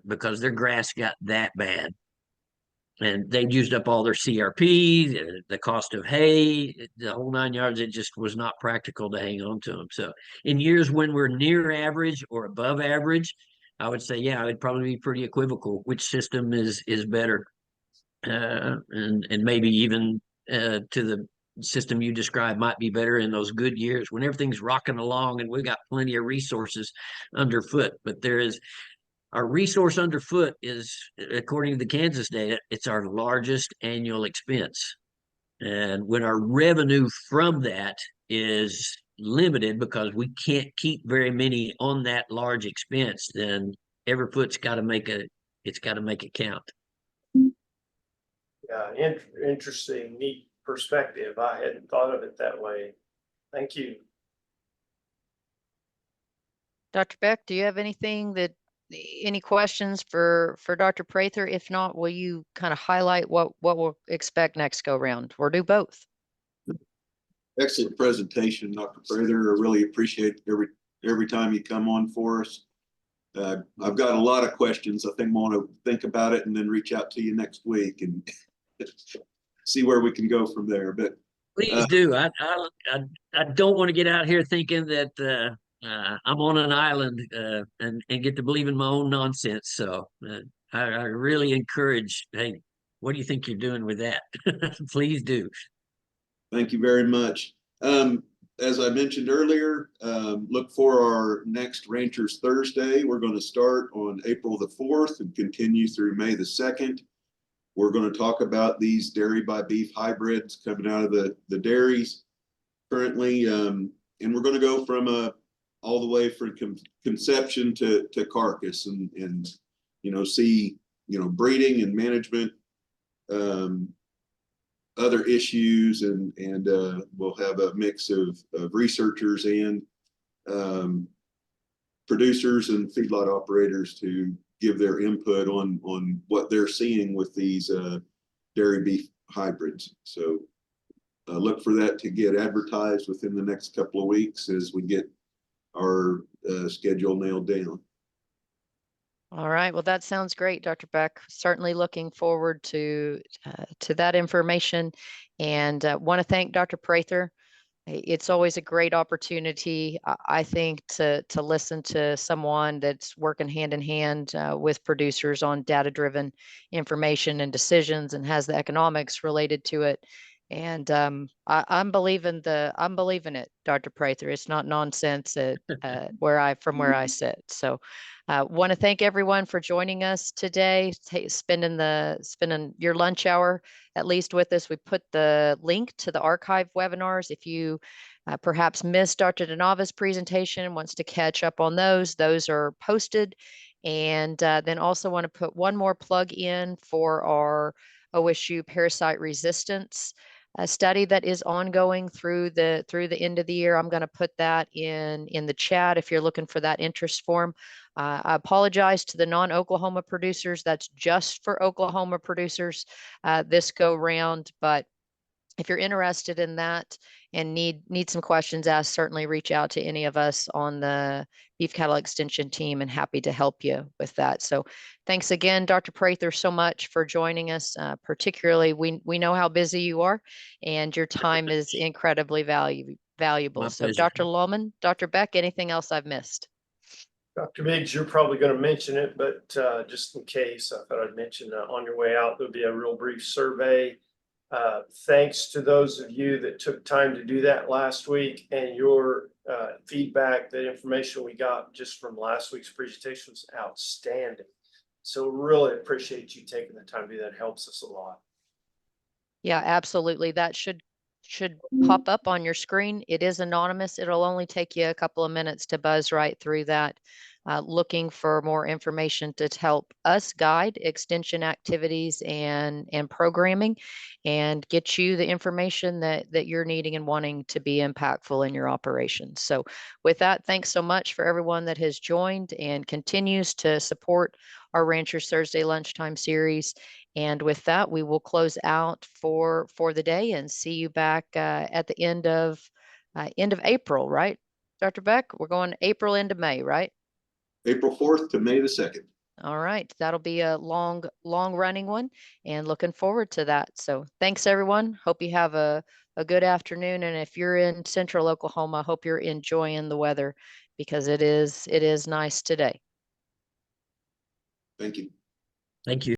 because their grass got that bad. And they'd used up all their CRP, the cost of hay, the whole 9 yards. It just was not practical to hang on to them. So in years when we're near average or above average, I would say, yeah, it'd probably be pretty equivocal which system is better. And maybe even to the system you described might be better in those good years when everything's rocking along and we've got plenty of resources underfoot. But our resource underfoot is, according to the Kansas data, it's our largest annual expense. And when our revenue from that is limited because we can't keep very many on that large expense, then every foot's got to make it count. Yeah, interesting, neat perspective. I hadn't thought of it that way. Thank you. Dr. Beck, do you have any questions for Dr. Prather? If not, will you kind of highlight what we'll expect next go round, or do both? Excellent presentation, Dr. Prather. I really appreciate every time you come on for us. I've got a lot of questions. I think I want to think about it and then reach out to you next week and see where we can go from there. But please do. I don't want to get out here thinking that I'm on an island and get to believe in my own nonsense. So I really encourage, hey, what do you think you're doing with that? Please do. Thank you very much. As I mentioned earlier, look for our next Ranchers Thursday. We're going to start on April the 4th and continue through May the 2nd. We're going to talk about these dairy by beef hybrids coming out of the dairies currently. And we're going to go from all the way from conception to carcass and see, breeding and management, other issues, and we'll have a mix of researchers and producers and feedlot operators to give their input on what they're seeing with these dairy beef hybrids. So look for that to get advertised within the next couple of weeks as we get our schedule nailed down. All right. Well, that sounds great, Dr. Beck. Certainly looking forward to that information, and want to thank Dr. Prather. It's always a great opportunity, I think, to listen to someone that's working hand in hand with producers on data-driven information and decisions and has the economics related to it. And I'm believing it, Dr. Prather. It's not nonsense from where I sit. So want to thank everyone for joining us today, spending your lunch hour at least with us. We put the link to the archive webinars. If you perhaps missed Dr. DeNava's presentation and wants to catch up on those are posted. And then also want to put one more plug in for our OSU parasite resistance study that is ongoing through the end of the year. I'm going to put that in the chat if you're looking for that interest form. I apologize to the non-Oklahoma producers. That's just for Oklahoma producers this go round. But if you're interested in that and need some questions asked, certainly reach out to any of us on the Beef Cattle Extension team, and happy to help you with that. So thanks again, Dr. Prather, so much for joining us. Particularly, we know how busy you are, and your time is incredibly valuable. My So pleasure. Dr. Lohman, Dr. Beck, anything else I've missed? Dr. Biggs, you're probably going to mention it, but just in case, I thought I'd mention on your way out, there'll be a real brief survey. Thanks to those of you that took time to do that last week, and your feedback, the information we got just from last week's presentation was outstanding. So really appreciate you taking the time to do that. It helps us a lot. Yeah, absolutely. That should pop up on your screen. It is anonymous. It'll only take you a couple of minutes to buzz right through that, looking for more information to help us guide extension activities and programming, and get you the information that you're needing and wanting to be impactful in your operations. So with that, thanks so much for everyone that has joined and continues to support our Ranchers Thursday Lunchtime series. And with that, we will close out for the day and see you back at the end of April, right, Dr. Beck? We're going April into May, right? April 4th to May the 2nd. All right, that'll be a long running one, and looking forward to that. So thanks everyone. Hope you have a good afternoon. And if you're in Central Oklahoma, hope you're enjoying the weather, because it is nice today. Thank you. Thank you.